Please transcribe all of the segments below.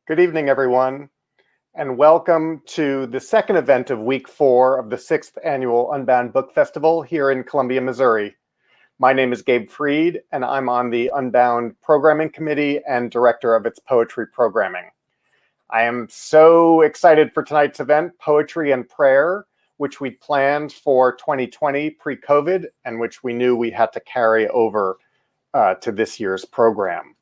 Good evening, everyone, and welcome to the second event of week 4 of the 6th annual Unbound Book Festival here in Columbia, Missouri. My name is Gabe Freed, and I'm on the Unbound Programming Committee and director of its poetry programming. I am so excited for tonight's event, Poetry and Prayer, which we planned for 2020 pre-COVID and which we knew we had to carry over to this year's program.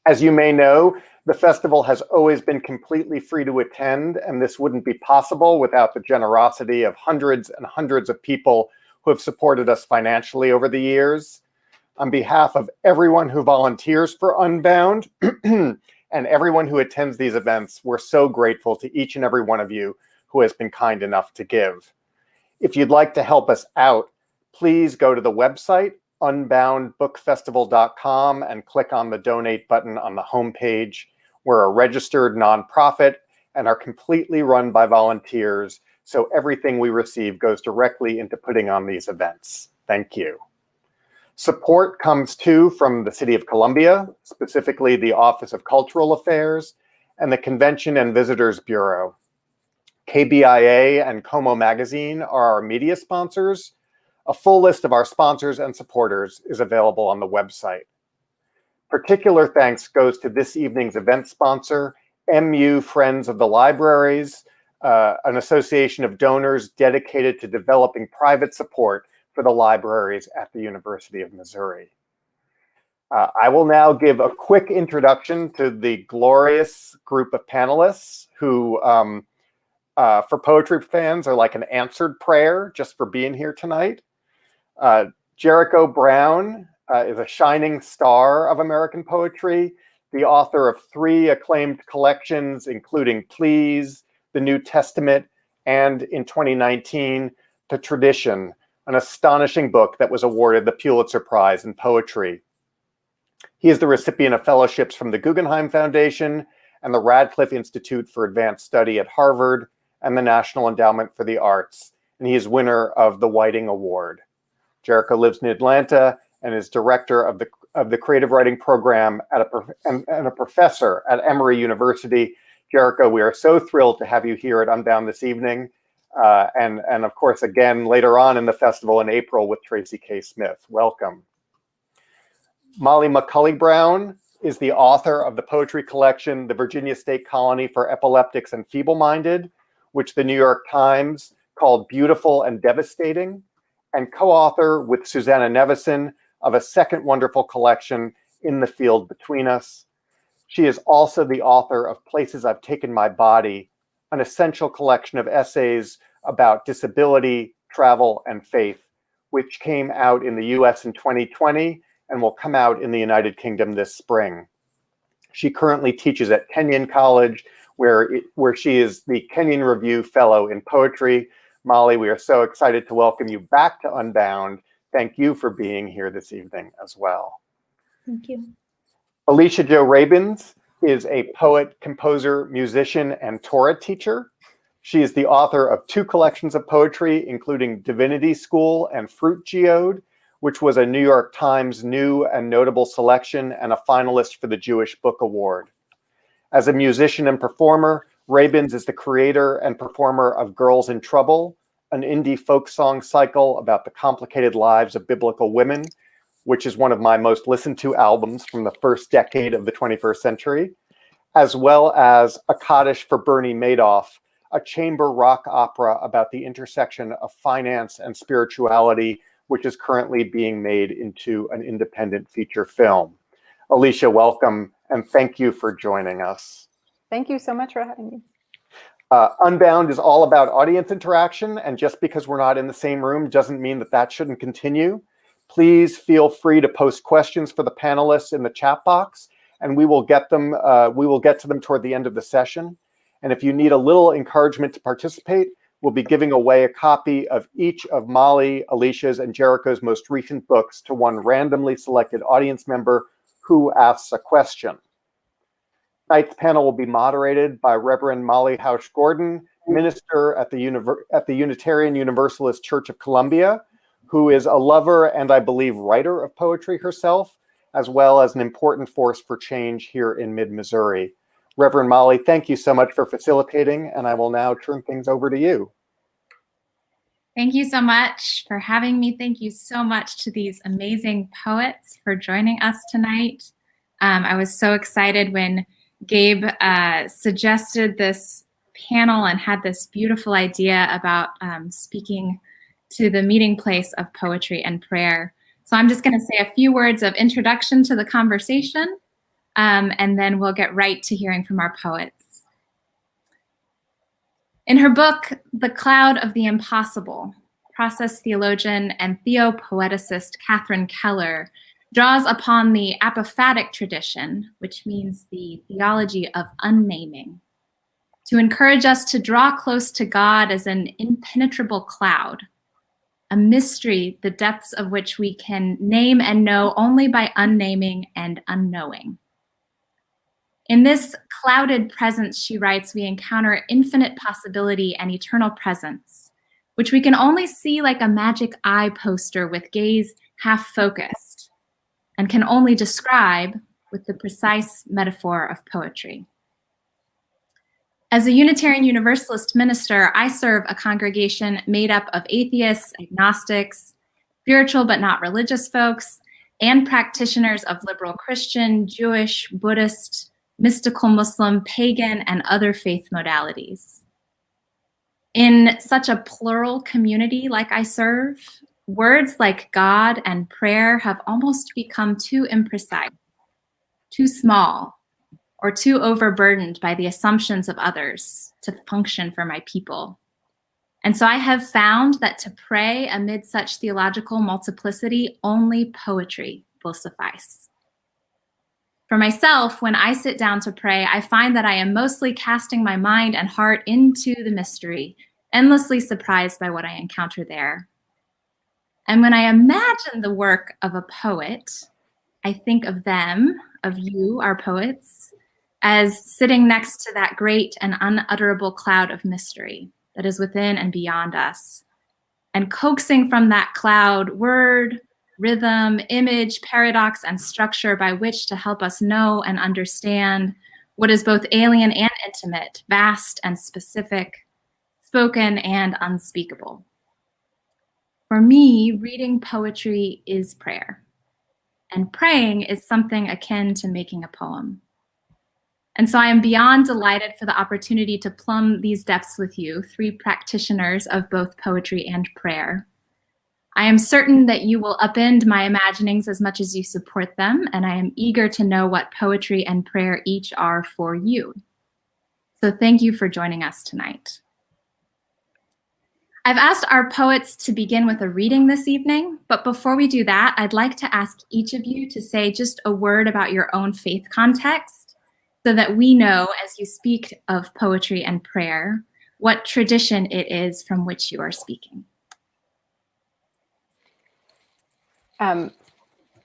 As you may know, the festival has always been completely free to attend, and this wouldn't be possible without the generosity of hundreds and hundreds of people who have supported us financially over the years. On behalf of everyone who volunteers for Unbound and everyone who attends these events, we're so grateful to each and every one of you who has been kind enough to give. If you'd like to help us out, please go to the website, unboundbookfestival.com, and click on the donate button on the homepage. We're a registered nonprofit and are completely run by volunteers, so everything we receive goes directly into putting on these events. Thank you. Support comes too from the City of Columbia, specifically the Office of Cultural Affairs and the Convention and Visitors Bureau. KBIA and Como Magazine are our media sponsors. A full list of our sponsors and supporters is available on the website. Particular thanks goes to this evening's event sponsor, MU Friends of the Libraries, an association of donors dedicated to developing private support for the libraries at the University of Missouri. I will now give a quick introduction to the glorious group of panelists who, for poetry fans, are like an answered prayer just for being here tonight. Jericho Brown is a shining star of American poetry, the author of 3 acclaimed collections, including Please, the New Testament, and in 2019, The Tradition, an astonishing book that was awarded the Pulitzer Prize in Poetry. He is the recipient of fellowships from the Guggenheim Foundation and the Radcliffe Institute for Advanced Study at Harvard and the National Endowment for the Arts, and he is winner of the Whiting Award. Jericho lives in Atlanta and is director of the creative writing program and a professor at Emory University. Jericho, we are so thrilled to have you here at Unbound this evening. And of course, again, later on in the festival in April with Tracy K. Smith. Welcome. Molly McCulley Brown is the author of the poetry collection, The Virginia State Colony for Epileptics and Feeble-Minded, which the New York Times called beautiful and devastating, and co-author with Susanna Nevison of a second wonderful collection, In the Field Between Us. She is also the author of Places I've Taken My Body, an essential collection of essays about disability, travel, and faith, which came out in the US in 2020 and will come out in the United Kingdom this spring. She currently teaches at Kenyon College, where she is the Kenyon Review Fellow in Poetry. Molly, we are so excited to welcome you back to Unbound. Thank you for being here this evening as well. Thank you. Alicia Jo Rabins is a poet, composer, musician, and Torah teacher. She is the author of 2 collections of poetry, including Divinity School and Fruit Geode, which was a New York Times New and Notable Selection and a finalist for the Jewish Book Award. As a musician and performer, Rabins is the creator and performer of Girls in Trouble, an indie folk song cycle about the complicated lives of biblical women, which is one of my most listened to albums from the first decade of the 21st century, as well as A Kaddish for Bernie Madoff, a chamber rock opera about the intersection of finance and spirituality, which is currently being made into an independent feature film. Alicia, welcome, and thank you for joining us. Thank you so much for having me. Unbound is all about audience interaction, and just because we're not in the same room doesn't mean that that shouldn't continue. Please feel free to post questions for the panelists in the chat box, and we will get them. We will get to them toward the end of the session. And if you need a little encouragement to participate, we'll be giving away a copy of each of Molly, Alicia's, and Jericho's most recent books to one randomly selected audience member who asks a question. Tonight's panel will be moderated by Reverend Molly Hausch-Gordon, minister at the Unitarian Universalist Church of Columbia, who is a lover and I believe writer of poetry herself, as well as an important force for change here in mid-Missouri. Reverend Molly, thank you so much for facilitating, and I will now turn things over to you. Thank you so much for having me. Thank you so much to these amazing poets for joining us tonight. I was so excited when Gabe suggested this panel and had this beautiful idea about speaking to the meeting place of poetry and prayer. So I'm just going to say a few words of introduction to the conversation, and then we'll get right to hearing from our poets. In her book, The Cloud of the Impossible, process theologian and theopoeticist Catherine Keller draws upon the apophatic tradition, which means the theology of unnaming, to encourage us to draw close to God as an impenetrable cloud, a mystery the depths of which we can name and know only by unnaming and unknowing. In this clouded presence, she writes, we encounter infinite possibility and eternal presence, which we can only see like a magic eye poster with gaze half focused, and can only describe with the precise metaphor of poetry. As a Unitarian Universalist minister, I serve a congregation made up of atheists, agnostics, spiritual but not religious folks, and practitioners of liberal Christian, Jewish, Buddhist, mystical Muslim, pagan, and other faith modalities. In such a plural community like I serve, words like God and prayer have almost become too imprecise, too small, or too overburdened by the assumptions of others to function for my people. And so I have found that to pray amid such theological multiplicity, only poetry will suffice. For myself, when I sit down to pray, I find that I am mostly casting my mind and heart into the mystery, endlessly surprised by what I encounter there. And when I imagine the work of a poet, I think of them, of you, our poets, as sitting next to that great and unutterable cloud of mystery that is within and beyond us, and coaxing from that cloud word, rhythm, image, paradox, and structure by which to help us know and understand what is both alien and intimate, vast and specific, spoken and unspeakable. For me, reading poetry is prayer, and praying is something akin to making a poem. And so I am beyond delighted for the opportunity to plumb these depths with you, three practitioners of both poetry and prayer. I am certain that you will upend my imaginings as much as you support them, and I am eager to know what poetry and prayer each are for you. So thank you for joining us tonight. I've asked our poets to begin with a reading this evening, but before we do that, I'd like to ask each of you to say just a word about your own faith context so that we know, as you speak of poetry and prayer, what tradition it is from which you are speaking.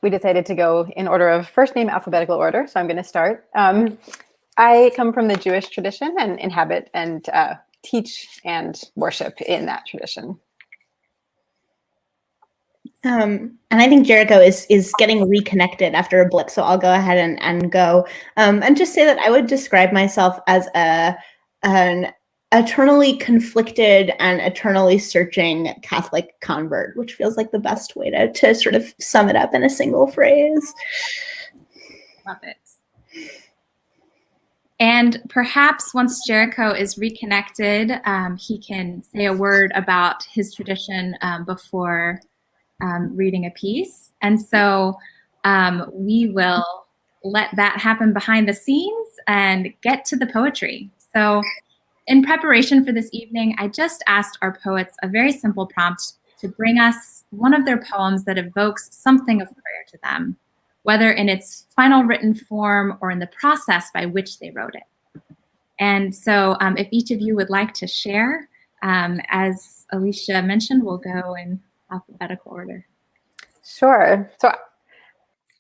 We decided to go in order of first name alphabetical order, so I'm going to start. I come from the Jewish tradition and inhabit and teach and worship in that tradition. And I think Jericho is getting reconnected after a blip, so I'll go ahead and go and just say that I would describe myself as an eternally conflicted and eternally searching Catholic convert, which feels like the best way to sort of sum it up in a single phrase. Love it. And perhaps once Jericho is reconnected, he can say a word about his tradition before reading a piece. And so we will let that happen behind the scenes and get to the poetry. So in preparation for this evening, I just asked our poets a very simple prompt to bring us one of their poems that evokes something of prayer to them, whether in its final written form or in the process by which they wrote it. And so if each of you would like to share, as Alicia mentioned, we'll go in alphabetical order. Sure. So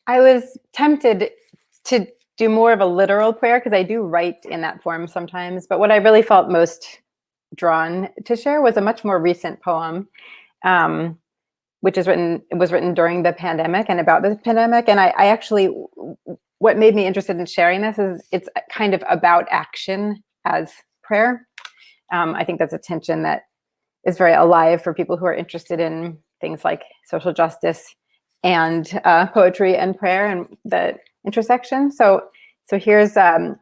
I was tempted to do more of a literal prayer because I do write in that form sometimes, but what I really felt most drawn to share was a much more recent poem, which was written during the pandemic and about the pandemic. And I actually what made me interested in sharing this is it's kind of about action as prayer. I think that's a tension that is very alive for people who are interested in things like social justice and poetry and prayer and the intersection. So here's a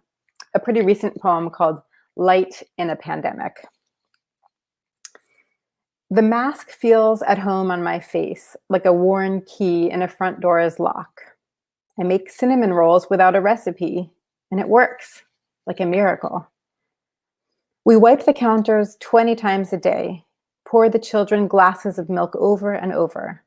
pretty recent poem called Light in a Pandemic. The mask feels at home on my face, like a worn key in a front door's lock. I make cinnamon rolls without a recipe, and it works, like a miracle. We wipe the counters 20 times a day, pour the children glasses of milk over and over.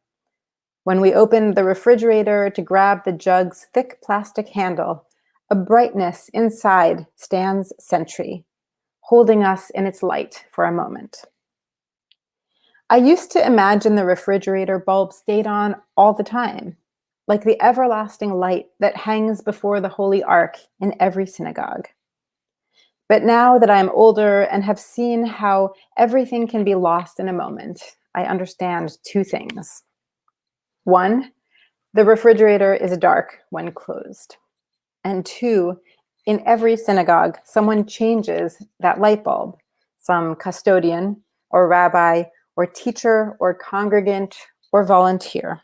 When we open the refrigerator to grab the jug's thick plastic handle, a brightness inside stands sentry, holding us in its light for a moment. I used to imagine the refrigerator bulb stayed on all the time, like the everlasting light that hangs before the Holy Ark in every synagogue. But now that I'm older and have seen how everything can be lost in a moment, I understand two things. One, the refrigerator is dark when closed. And two, in every synagogue, someone changes that light bulb, some custodian or rabbi or teacher or congregant or volunteer.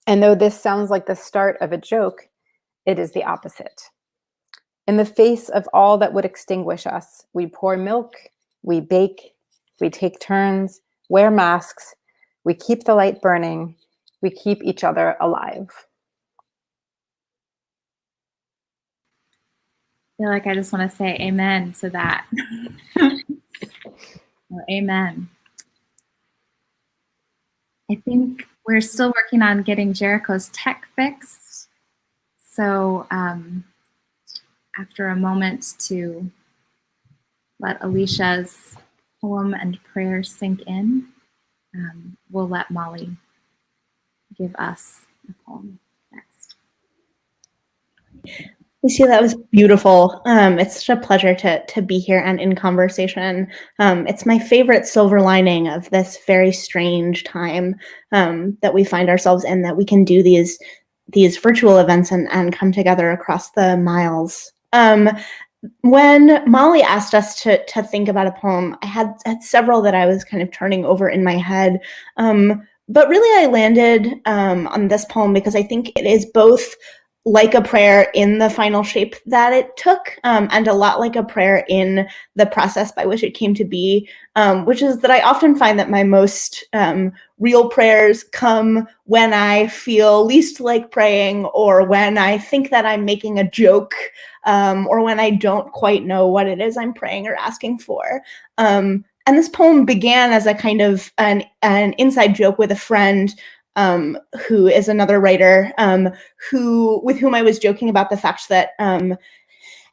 And though this sounds like the start of a joke, it is the opposite. In the face of all that would extinguish us, we pour milk, we bake, we take turns, wear masks, we keep the light burning, we keep each other alive. I feel like I just want to say amen to that. Well, amen. I think we're still working on getting Jericho's tech fixed. So after a moment to let Alicia's poem and prayer sink in, we'll let Molly give us the poem next. Lucia, that was beautiful. It's such a pleasure to be here and in conversation. It's my favorite silver lining of this very strange time that we find ourselves in, that we can do these virtual events and come together across the miles. When Molly asked us to think about a poem, I had several that I was kind of turning over in my head. But really I landed on this poem because I think it is both like a prayer in the final shape that it took, and a lot like a prayer in the process by which it came to be, which is that I often find that my most real prayers come when I feel least like praying, or when I think that I'm making a joke, or when I don't quite know what it is I'm praying or asking for. And this poem began as a kind of an inside joke with a friend who is another writer, with whom I was joking about the fact that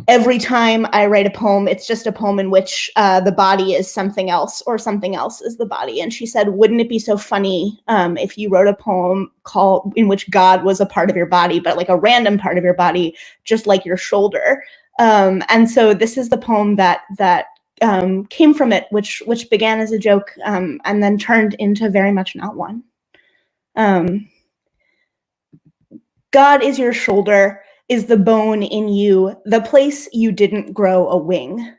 every time I write a poem, it's just a poem in which the body is something else or something else is the body. And she said, wouldn't it be so funny if you wrote a poem in which God was a part of your body, but like a random part of your body, just like your shoulder? And so this is the poem that came from it, which began as a joke and then turned into very much not one. God is your shoulder, is the bone in you, the place you didn't grow a wing.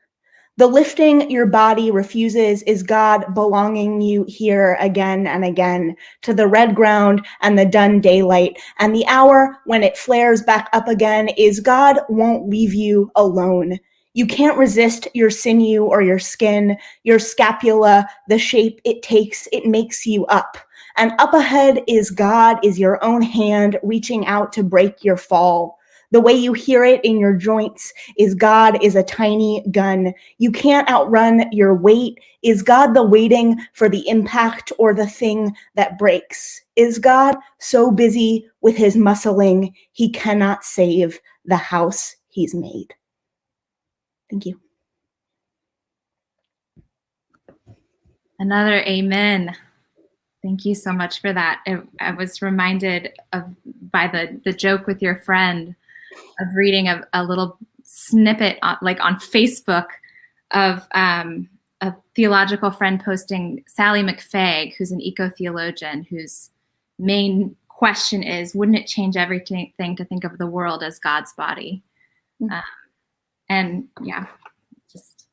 The lifting your body refuses is God belonging you here again and again, to the red ground and the dun daylight, and the hour when it flares back up again is God won't leave you alone. You can't resist your sinew or your skin, your scapula, the shape it takes, it makes you up. And up ahead is God, is your own hand reaching out to break your fall. The way you hear it in your joints is God is a tiny gun. You can't outrun your weight. Is God the waiting for the impact or the thing that breaks? Is God so busy with his muscling he cannot save the house he's made? Thank you. Another amen. Thank you so much for that. I was reminded by the joke with your friend of reading a little snippet on Facebook of a theological friend posting Sally McFaig, who's an eco-theologian, whose main question is, wouldn't it change everything to think of the world as God's body? And yeah, just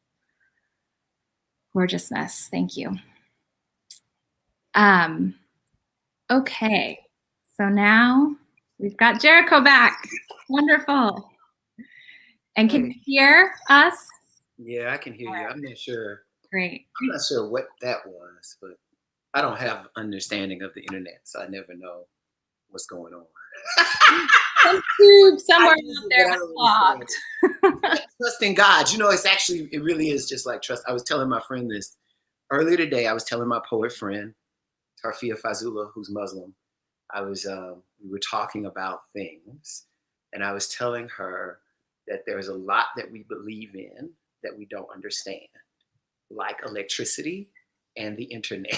gorgeousness. Thank you. Okay, so now we've got Jericho back. Wonderful. And can you hear us? Yeah, I can hear you. I'm not sure. Great. I'm not sure what that was, but I don't have understanding of the internet, so I never know what's going on. Some tube somewhere out there was clogged. Trust in God. You know, it really is just like trust. I was telling my friend this earlier today. I was telling my poet friend, Tarfia Fazula, who's Muslim. We were talking about things, and I was telling her that there's a lot that we believe in that we don't understand, like electricity and the internet.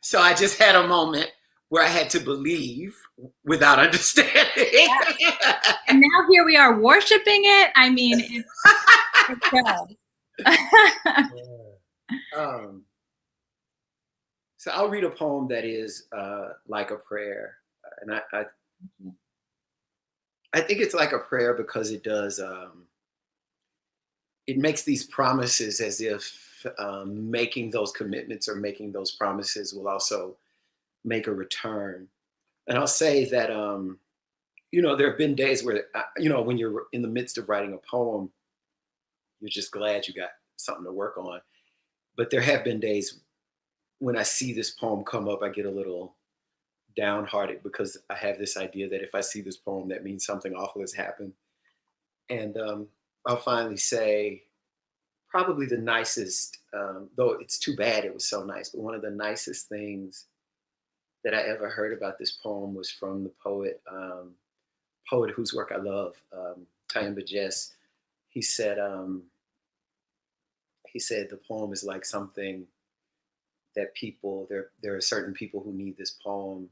So I just had a moment where I had to believe without understanding. Yeah. And now here we are worshiping it. I mean, it does. So I'll read a poem that is like a prayer. And I think it's like a prayer because it does, it makes these promises as if making those commitments or making those promises will also make a return. And I'll say that, you know, there have been days where, you know, when you're in the midst of writing a poem, you're just glad you got something to work on. But there have been days when I see this poem come up, I get a little downhearted because I have this idea that if I see this poem, that means something awful has happened. And I'll finally say, probably the nicest, though it's too bad it was so nice, but one of the nicest things that I ever heard about this poem was from the poet whose work I love, Tyehimba Jess. He said the poem is like something that people, there are certain people who need this poem,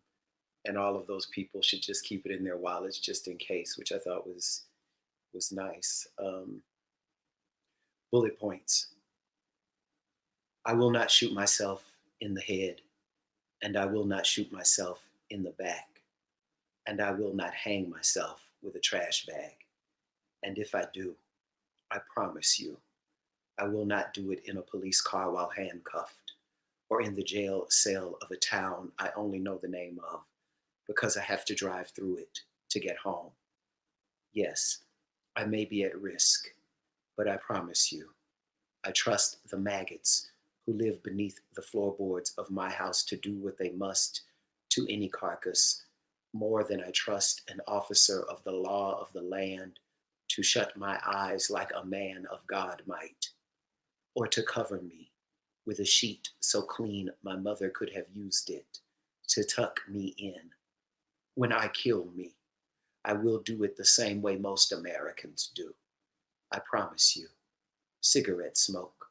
and all of those people should just keep it in their wallets just in case, which I thought was nice. Bullet points. I will not shoot myself in the head, and I will not shoot myself in the back, and I will not hang myself with a trash bag. And if I do, I promise you, I will not do it in a police car while handcuffed, or in the jail cell of a town I only know the name of because I have to drive through it to get home. Yes, I may be at risk, but I promise you, I trust the maggots who live beneath the floorboards of my house to do what they must to any carcass more than I trust an officer of the law of the land to shut my eyes like a man of God might, or to cover me with a sheet so clean my mother could have used it to tuck me in. When I kill me, I will do it the same way most Americans do. I promise you, cigarette smoke,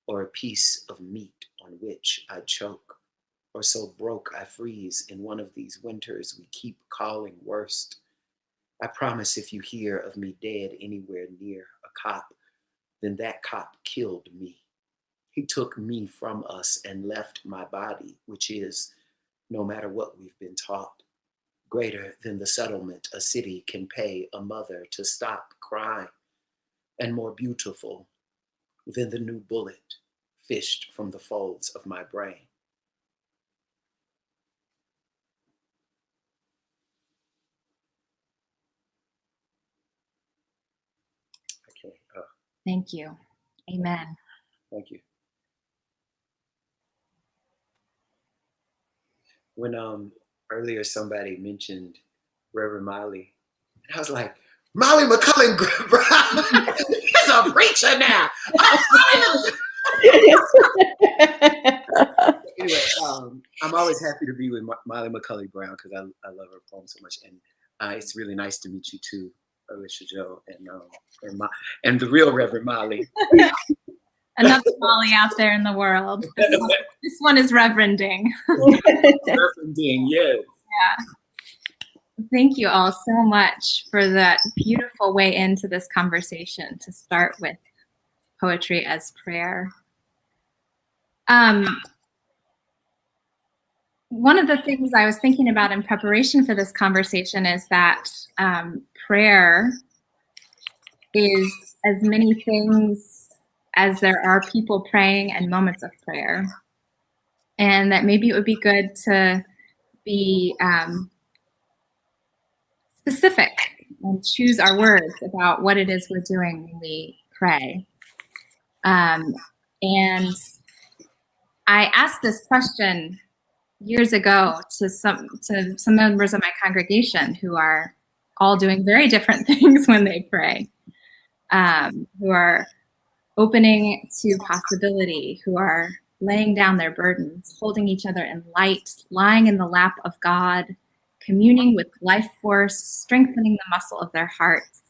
or a piece of meat on which I choke, or so broke I freeze in one of these winters we keep calling worst. I promise if you hear of me dead anywhere near a cop, then that cop killed me. He took me from us and left my body, which is, no matter what we've been taught, greater than the settlement a city can pay a mother to stop crying, and more beautiful than the new bullet fished from the folds of my brain. Okay. Thank you. Amen. Thank you. When earlier somebody mentioned Reverend Miley, and I was like, Molly McCullen Brown is a preacher now. Anyway, I'm always happy to be with Molly McCully Brown because I love her poem so much, and it's really nice to meet you too, Alicia Joe, and the real Reverend Molly. Another Molly out there in the world. This one is reverending. Reverending, yes. Yeah. Thank you all so much for that beautiful way into this conversation to start with poetry as prayer. one of the things I was thinking about in preparation for this conversation is that prayer is as many things as there are people praying and moments of prayer. And that maybe it would be good to be specific and choose our words about what it is we're doing when we pray. And I asked this question years ago to some members of my congregation who are all doing very different things when they pray, who are opening to possibility, who are laying down their burdens, holding each other in light, lying in the lap of God, communing with life force, strengthening the muscle of their hearts,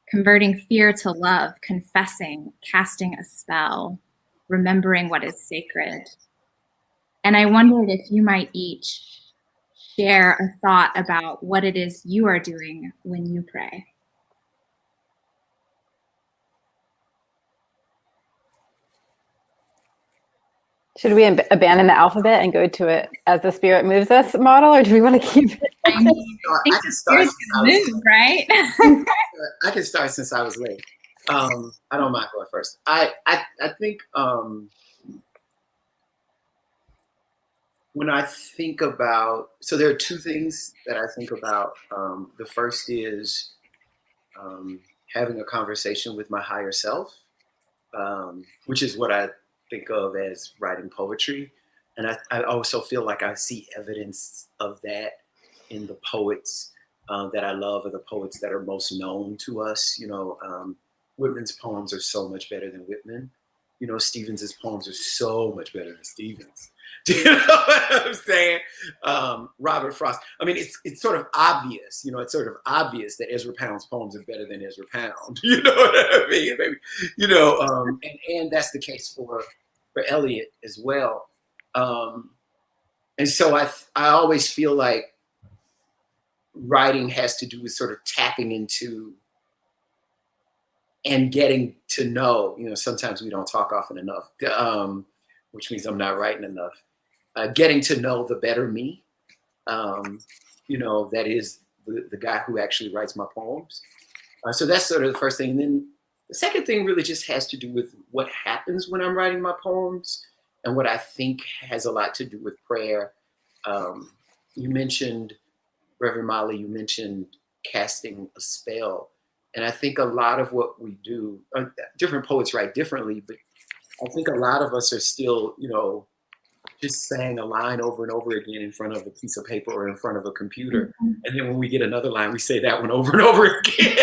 converting fear to love, confessing, casting a spell, remembering what is sacred. And I wondered if you might each share a thought about what it is you are doing when you pray. Should we abandon the alphabet and go to it as the Spirit moves us model, or do we want to keep it? I mean, I think the Spirit's gonna move, right? I can start since I was late. I don't mind going first. I think when I think about, so there are two things that I think about. The first is having a conversation with my higher self, which is what I think of as writing poetry. And I also feel like I see evidence of that in the poets that I love, or the poets that are most known to us. You know, Whitman's poems are so much better than Whitman. You know, Stevens's poems are so much better than Stevens. Do you know what I'm saying? Robert Frost. I mean, it's sort of obvious. You know, it's sort of obvious that Ezra Pound's poems are better than Ezra Pound. You know what I mean? Maybe, you know, and that's the case for Eliot as well. And so I always feel like writing has to do with sort of tapping into and getting to know. You know, sometimes we don't talk often enough, which means I'm not writing enough. Getting to know the better me, you know, that is the guy who actually writes my poems. So that's sort of the first thing. And then the second thing really just has to do with what happens when I'm writing my poems, and what I think has a lot to do with prayer. You mentioned, Reverend Molly, you mentioned casting a spell. And I think a lot of what we do, different poets write differently, but I think a lot of us are still, you know, just saying a line over and over again in front of a piece of paper or in front of a computer. Mm-hmm. And then when we get another line, we say that one over and over again.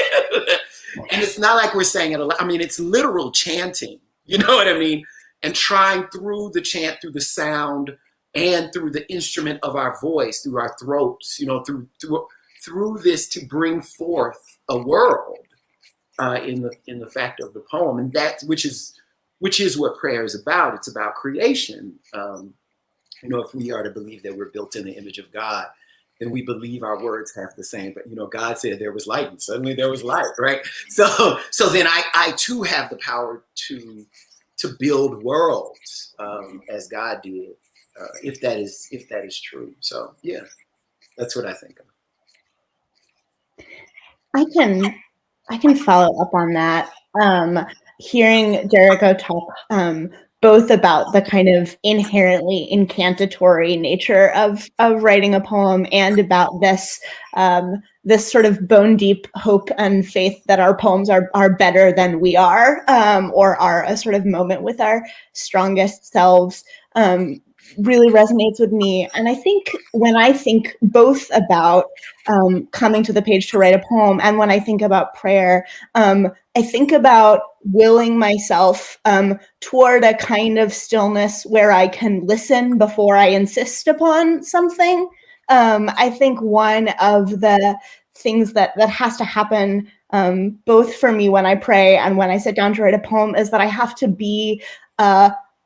And it's not like we're saying it a lot. I mean, it's literal chanting, you know what I mean? And trying through the chant, through the sound, and through the instrument of our voice, through our throats, you know, through this to bring forth a world in the fact of the poem. And that, which is what prayer is about. It's about creation. You know, if we are to believe that we're built in the image of God, then we believe our words have the same. But, you know, God said there was light, and suddenly there was light, right? So then I too have the power to build worlds as God did, if that is true. So yeah, that's what I think of. I can follow up on that. Hearing Jericho talk both about the kind of inherently incantatory nature of writing a poem, and about this sort of bone deep hope and faith that our poems are better than we are, or are a sort of moment with our strongest selves, really resonates with me. And I think when I think both about coming to the page to write a poem, and when I think about prayer, I think about willing myself toward a kind of stillness where I can listen before I insist upon something. I think one of the things that has to happen both for me when I pray and when I sit down to write a poem is that I have to be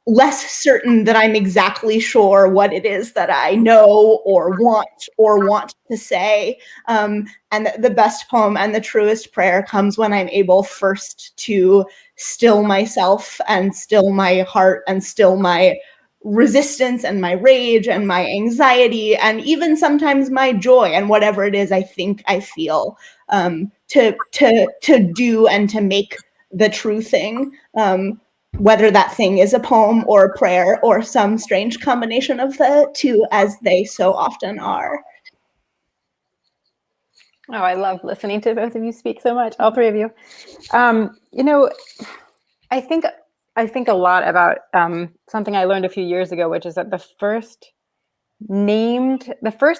less certain that I'm exactly sure what it is that I know or want to say. And the best poem and the truest prayer comes when I'm able first to still myself and still my heart and still my resistance and my rage and my anxiety and even sometimes my joy and whatever it is I think I feel, to do and to make the true thing, whether that thing is a poem or a prayer or some strange combination of the two, as they so often are. Oh, I love listening to both of you speak so much, all three of you. I think a lot about something I learned a few years ago, which is that the first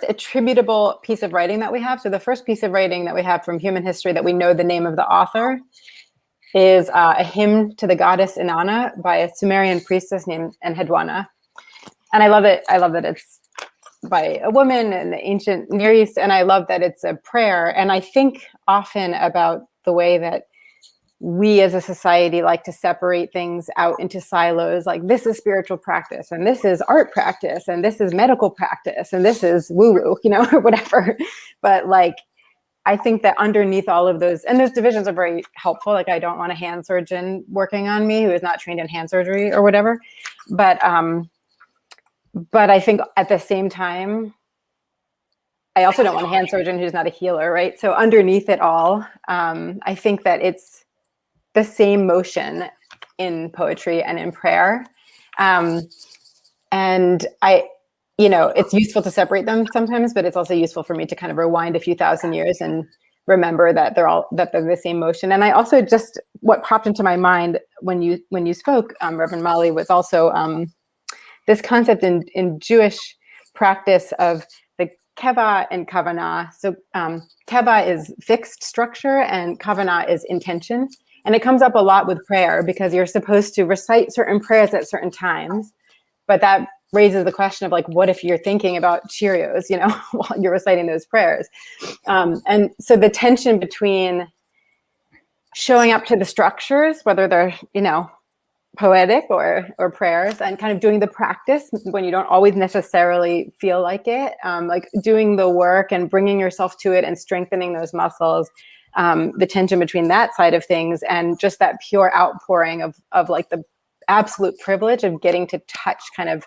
attributable piece of writing that we have, so the first piece of writing that we have from human history that we know the name of the author, is a hymn to the goddess Inanna by a Sumerian priestess named Enheduanna. And I love it. I love that it's by a woman in the ancient Near East, and I love that it's a prayer. And I think often about the way that we as a society like to separate things out into silos, like this is spiritual practice, and this is art practice, and this is medical practice, and this is woo-woo, or whatever. But like, I think that underneath all of those, and those divisions are very helpful. Like, I don't want a hand surgeon working on me who is not trained in hand surgery or whatever. But I think at the same time, I also don't want a hand surgeon who's not a healer, right? So underneath it all, I think that it's the same motion in poetry and in prayer. And it's useful to separate them sometimes, but it's also useful for me to kind of rewind a few thousand years and remember that they're the same motion. And I also what popped into my mind when you spoke, Reverend Molly, was also this concept in Jewish practice of the keva and kavanah. So keva is fixed structure and kavanah is intention. And it comes up a lot with prayer because you're supposed to recite certain prayers at certain times, but that raises the question of like, what if you're thinking about Cheerios, while you're reciting those prayers? And so the tension between showing up to the structures, whether they're, poetic or prayers, and kind of doing the practice when you don't always necessarily feel like it, like doing the work and bringing yourself to it and strengthening those muscles, the tension between that side of things and just that pure outpouring of like the absolute privilege of getting to touch kind of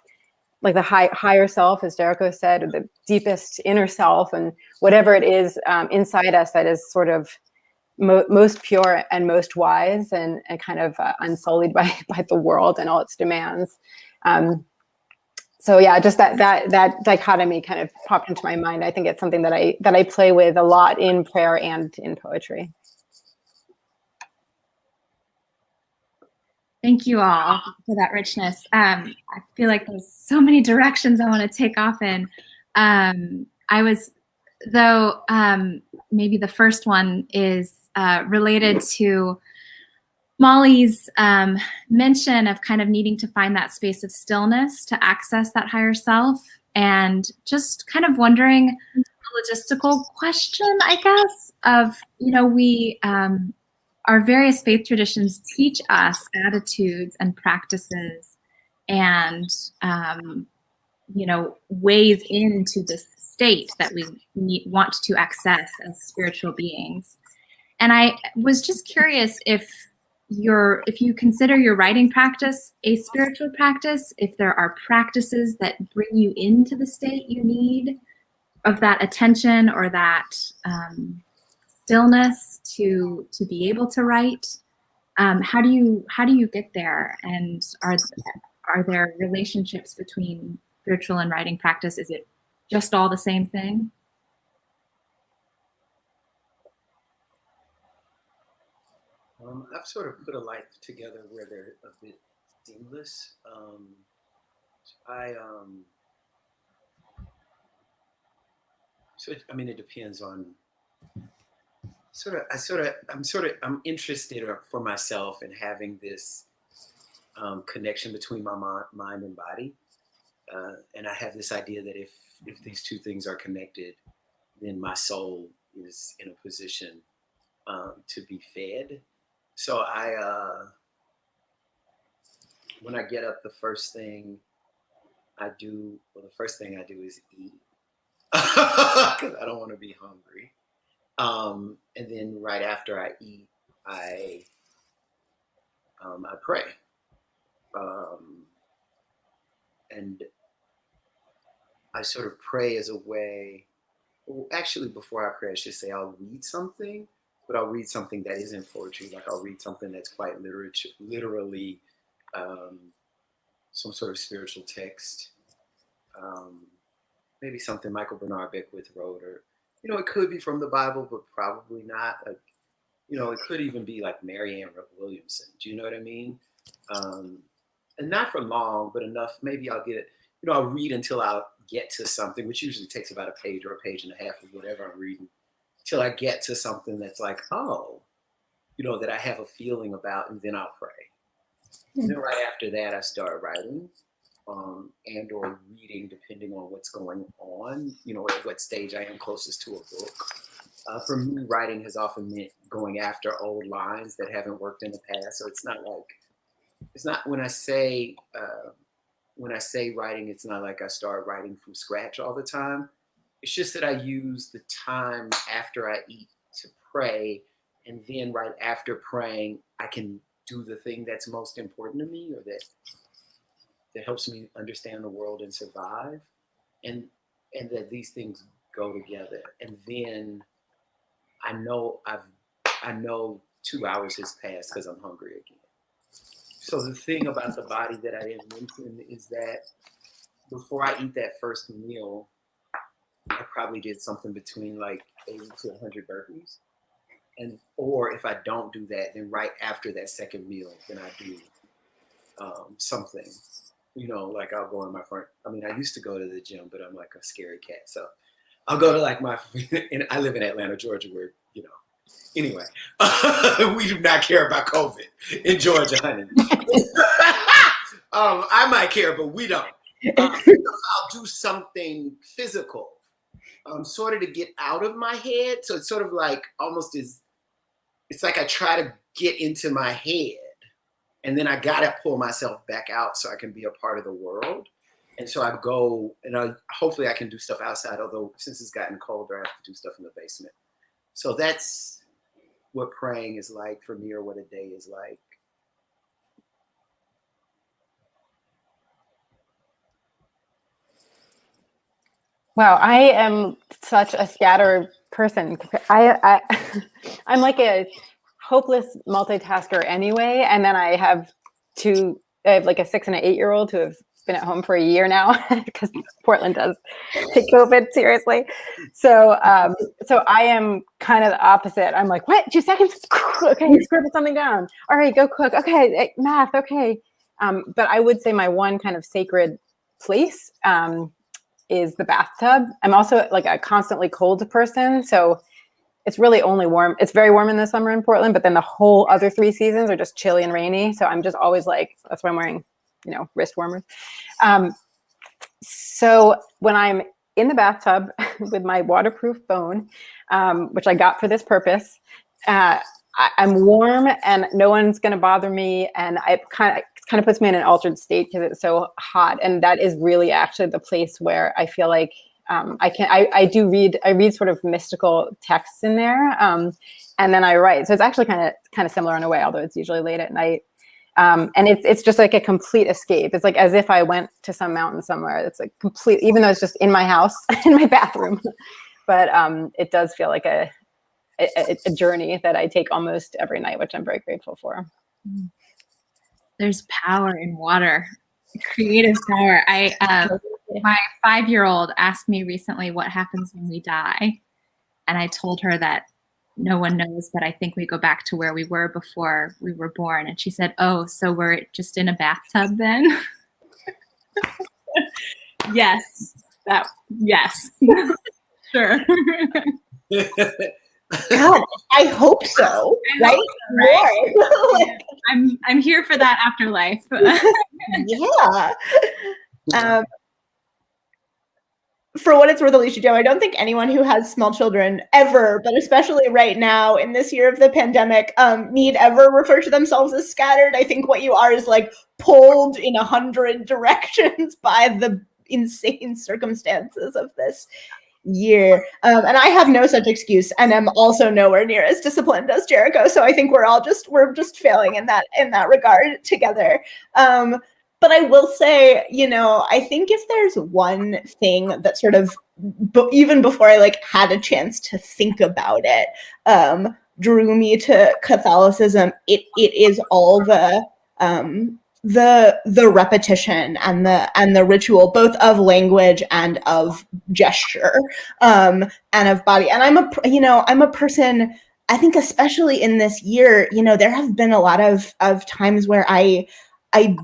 like the higher self, as Jericho said, or the deepest inner self, and whatever it is inside us that is sort of most pure and most wise and kind of unsullied by the world and all its demands. So yeah, just that dichotomy kind of popped into my mind. I think it's something that I play with a lot in prayer and in poetry. Thank you all for that richness. I feel like there's so many directions I want to take off in. Maybe the first one is related to Molly's mention of kind of needing to find that space of stillness to access that higher self, and just kind of wondering a logistical question, I guess, of, our various faith traditions teach us attitudes and practices and, ways into this state that we want to access as spiritual beings. And I was just curious if you consider your writing practice a spiritual practice, if there are practices that bring you into the state you need of that attention or that stillness to be able to write. How do you get there? And are there relationships between spiritual and writing practice? Is it just all the same thing? I've sort of put a life together where they're a bit seamless. It depends on I'm interested for myself in having this connection between my mind and body. And I have this idea that if these two things are connected, then my soul is in a position to be fed. So when I get up, the first thing I do is eat because I don't want to be hungry. And then right after I eat, I pray. and I sort of pray as a way. Well, actually, before I pray, I should say I'll read something, but I'll read something that isn't poetry. Like I'll read something that's quite literally some sort of spiritual text. Maybe something Michael Bernard Beckwith wrote, or it could be from the Bible, but probably not. Like, it could even be like Marianne Williamson. Do you know what I mean? And not for long, but enough. Maybe I'll get it. I'll read until I'll get to something, which usually takes about a page or a page and a half of whatever I'm reading, till I get to something that's like, oh, that I have a feeling about, and then I'll pray. And then right after that, I start writing and or reading, depending on what's going on, at what stage I am closest to a book. For me, writing has often meant going after old lines that haven't worked in the past. So it's not when I say writing, it's not like I start writing from scratch all the time. It's just that I use the time after I eat to pray, and then right after praying, I can do the thing that's most important to me, or that helps me understand the world and survive, and that these things go together. And then I know 2 hours has passed because I'm hungry again. So the thing about the body that I didn't mention is that before I eat that first meal, I probably did something between like 80 to 100 burpees. Or if I don't do that, then right after that second meal, then I do something. Like I'll go in my front. I mean, I used to go to the gym, but I'm like a scary cat. So I'll go to like and I live in Atlanta, Georgia, where, anyway, we do not care about COVID in Georgia, honey. I might care, but we don't. I'll do something physical, sort of to get out of my head. So it's sort of like almost it's like I try to get into my head, and then I gotta pull myself back out so I can be a part of the world. And so I go, and hopefully I can do stuff outside, although since it's gotten colder, I have to do stuff in the basement. So that's what praying is like for me, or what a day is like. Wow, I am such a scatter person. I'm like a hopeless multitasker anyway, and then I have like a 6 and an 8-year-old who have been at home for a year now because Portland does take COVID seriously. So I am kind of the opposite. I'm like, what? 2 seconds? Okay, scribble something down. All right, go cook. Okay, math. Okay. But I would say my one kind of sacred place is the bathtub. I'm also like a constantly cold person, so it's really only warm. It's very warm in the summer in Portland, but then the whole other 3 seasons are just chilly and rainy. So I'm just always like, that's why I'm wearing, wrist warmers. So when I'm in the bathtub with my waterproof phone, which I got for this purpose, I'm warm and no one's going to bother me. And it kind of puts me in an altered state because it's so hot. And that is really actually the place where I feel like I read sort of mystical texts in there. And then I write. So it's actually kind of similar in a way, although it's usually late at night. And it's just like a complete escape. It's like as if I went to some mountain somewhere. It's like complete, even though it's just in my house, in my bathroom. But it does feel like a journey that I take almost every night, which I'm very grateful for. There's power in water, creative power. My 5-year-old asked me recently what happens when we die. And I told her that no one knows, but I think we go back to where we were before we were born. And she said, oh, so we're just in a bathtub then? Yes. Yes. Sure. God, I hope so. Right? Right? I'm here for that afterlife. Yeah. For what it's worth, Alicia Jo, I don't think anyone who has small children ever, but especially right now in this year of the pandemic, need ever refer to themselves as scattered. I think what you are is like pulled in 100 directions by the insane circumstances of this year. And I have no such excuse, and I'm also nowhere near as disciplined as Jericho. So I think we're just failing in that regard together. But I will say, I think if there's one thing that sort of, even before I like had a chance to think about it, drew me to Catholicism, it is all the repetition and the ritual, both of language and of gesture, and of body. And I'm a person, I think especially in this year, there have been a lot of times where I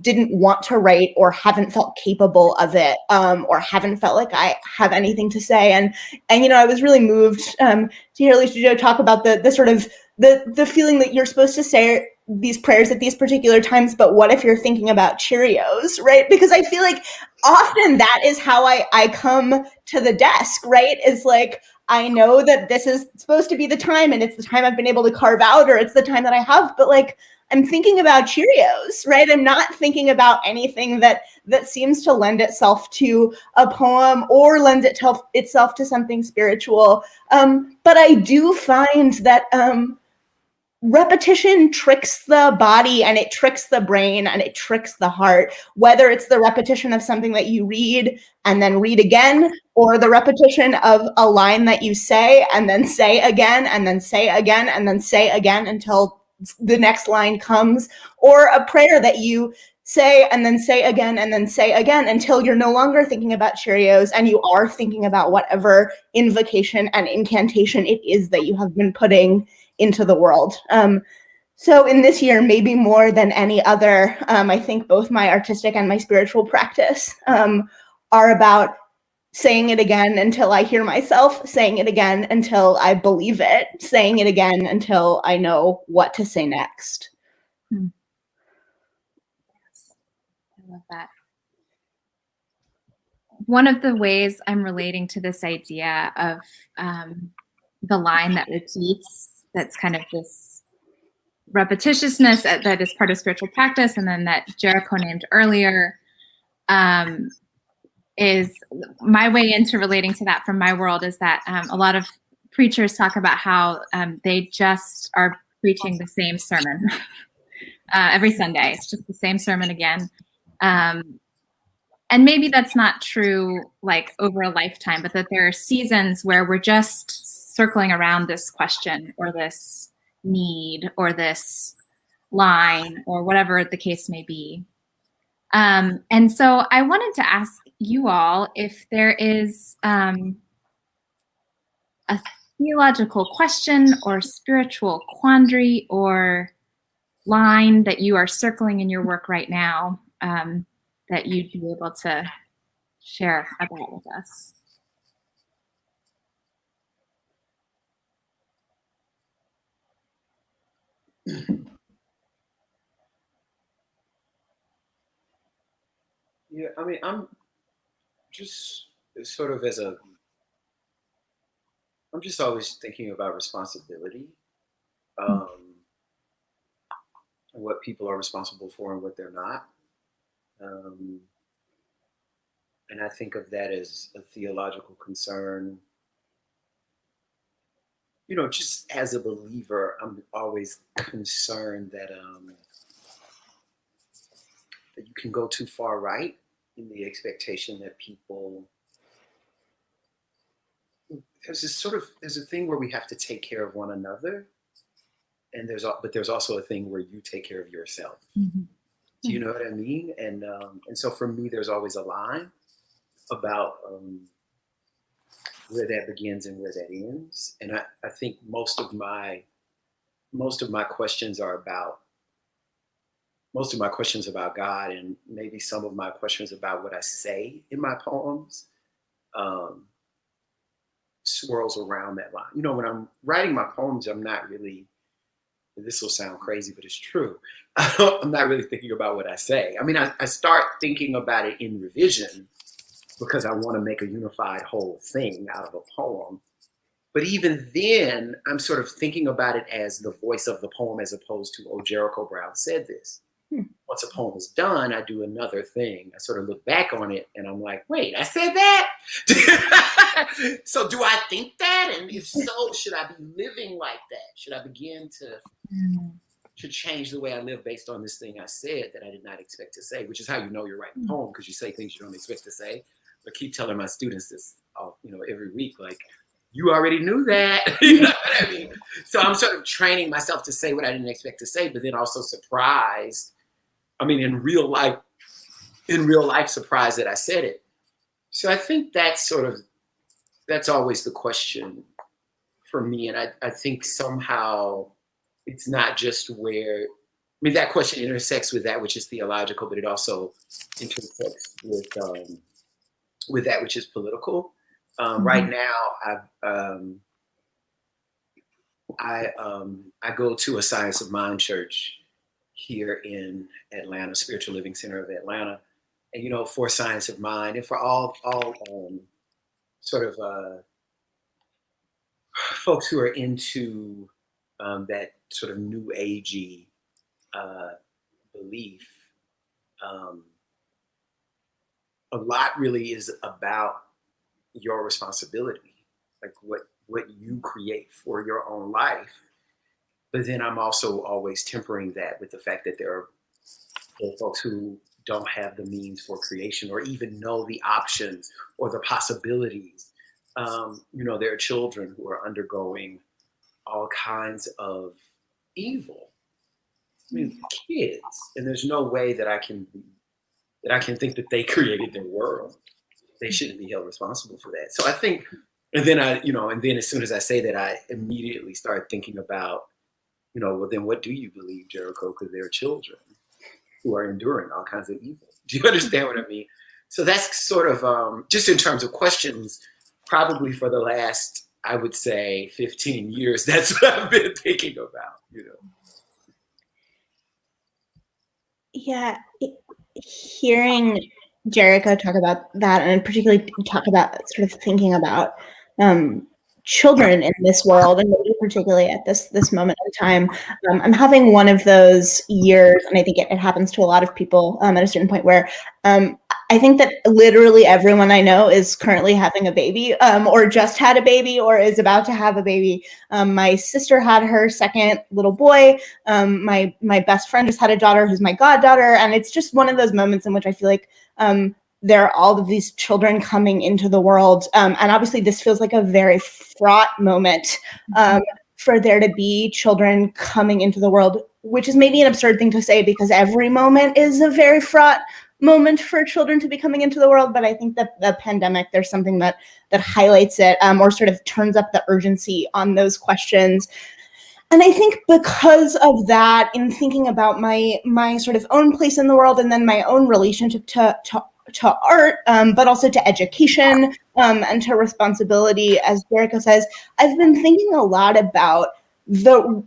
didn't want to write or haven't felt capable of it, or haven't felt like I have anything to say. And I was really moved to hear Alicia Jo talk about the sort of the feeling that you're supposed to say these prayers at these particular times, but what if you're thinking about Cheerios, right? Because I feel like often that is how I come to the desk, right? Is like, I know that this is supposed to be the time and it's the time I've been able to carve out, or it's the time that I have, but like, I'm thinking about Cheerios, right? I'm not thinking about anything that seems to lend itself to a poem or lend itself to something spiritual. But I do find that repetition tricks the body and it tricks the brain and it tricks the heart, whether it's the repetition of something that you read and then read again, or the repetition of a line that you say and then say again and then say again and then say again until the next line comes, or a prayer that you say and then say again and then say again until you're no longer thinking about Cheerios and you are thinking about whatever invocation and incantation it is that you have been putting into the world. So in this year, maybe more than any other, I think both my artistic and my spiritual practice are about saying it again until I hear myself, saying it again until I believe it, saying it again until I know what to say next. Yes. I love that. One of the ways I'm relating to this idea of the line that repeats, that's kind of this repetitiousness that is part of spiritual practice, and then that Jericho named earlier, is my way into relating to that from my world is that a lot of preachers talk about how they just are preaching the same sermon every Sunday. It's just the same sermon again. And maybe that's not true like over a lifetime, but that there are seasons where we're just circling around this question or this need or this line or whatever the case may be. And so I wanted to ask you all if there is a theological question or spiritual quandary or line that you are circling in your work right now that you'd be able to share about with us. Yeah, I mean, I'm just sort of I'm just always thinking about responsibility, and what people are responsible for and what they're not. And I think of that as a theological concern. You know, just as a believer, I'm always concerned that that you can go too far right in the expectation that people. There's a thing where we have to take care of one another, and there's also a thing where you take care of yourself. Mm-hmm. Do you know what I mean? And so for me, there's always a line about where that begins and where that ends. And I think most of my questions are about God, and maybe some of my questions about what I say in my poems swirls around that line. You know, when I'm writing my poems, I'm not really, this will sound crazy, but it's true. I'm not really thinking about what I say. I mean, I start thinking about it in revision because I want to make a unified whole thing out of a poem. But even then, I'm sort of thinking about it as the voice of the poem as opposed to, oh, Jericho Brown said this. Once a poem is done, I do another thing. I sort of look back on it and I'm like, wait, I said that? So do I think that? And if so, should I be living like that? Should I begin to to change the way I live based on this thing I said that I did not expect to say, which is how you know you're writing a poem, because you say things you don't expect to say. But keep telling my students this, every week, like, you already knew that. You know what I mean? So I'm sort of training myself to say what I didn't expect to say, but then also surprised. I mean, in real life, surprised that I said it. So I think that's always the question for me. And I think somehow it's not just that question intersects with that which is theological, but it also intersects with that which is political. Right now, I go to a Science of Mind church here in Atlanta, Spiritual Living Center of Atlanta, and for Science of Mind and for all sort of folks who are into that sort of new agey belief. A lot really is about your responsibility, like what you create for your own life. But then I'm also always tempering that with the fact that there are folks who don't have the means for creation or even know the options or the possibilities. There are children who are undergoing all kinds of evil. I mean, kids, and there's no way that I can think that they created their world. They shouldn't be held responsible for that. So I think, and then as soon as I say that, I immediately start thinking about, well, then what do you believe, Jericho? Because there are children who are enduring all kinds of evil. Do you understand what I mean? So that's sort of, just in terms of questions, probably for the last, I would say, 15 years, that's what I've been thinking about, Yeah, hearing Jericho talk about that, and particularly talk about sort of thinking about children in this world, and maybe particularly at this moment in time, I'm having one of those years, and I think it happens to a lot of people at a certain point where I think that literally everyone I know is currently having a baby, or just had a baby, or is about to have a baby. My sister had her second little boy. My best friend just had a daughter who's my goddaughter, and it's just one of those moments in which I feel like there are all of these children coming into the world, and obviously this feels like a very fraught moment for there to be children coming into the world, which is maybe an absurd thing to say because every moment is a very fraught moment for children to be coming into the world. But I think that the pandemic, there's something that highlights it, or sort of turns up the urgency on those questions. And I think because of that, in thinking about my sort of own place in the world, and then my own relationship to art, but also to education, and to responsibility, as Jericho says, I've been thinking a lot about the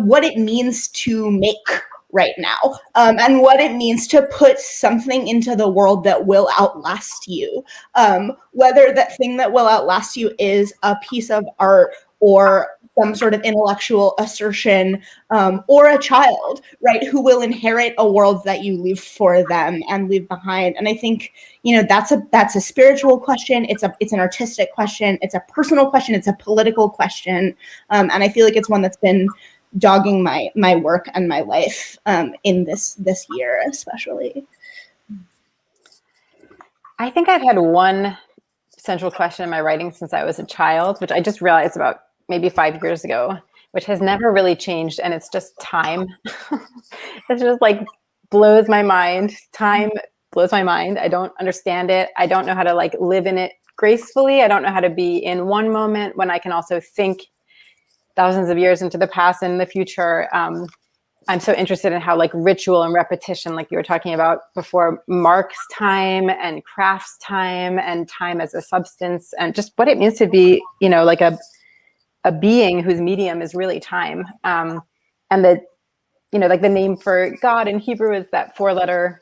what it means to make right now, and what it means to put something into the world that will outlast you, whether that thing that will outlast you is a piece of art or some sort of intellectual assertion, or a child, right, who will inherit a world that you leave for them and leave behind. And I think, that's a spiritual question. It's an artistic question. It's a personal question. It's a political question. And I feel like it's one that's been dogging my work and my life in this year, especially. I think I've had one central question in my writing since I was a child, which I just realized about maybe 5 years ago, which has never really changed. And it's just time. It's just like blows my mind. Time blows my mind. I don't understand it. I don't know how to like live in it gracefully. I don't know how to be in one moment when I can also think thousands of years into the past and the future. I'm so interested in how like ritual and repetition, like you were talking about before, marks time and crafts time and time as a substance, and just what it means to be, like a being whose medium is really time. And the, like the name for God in Hebrew is that 4-letter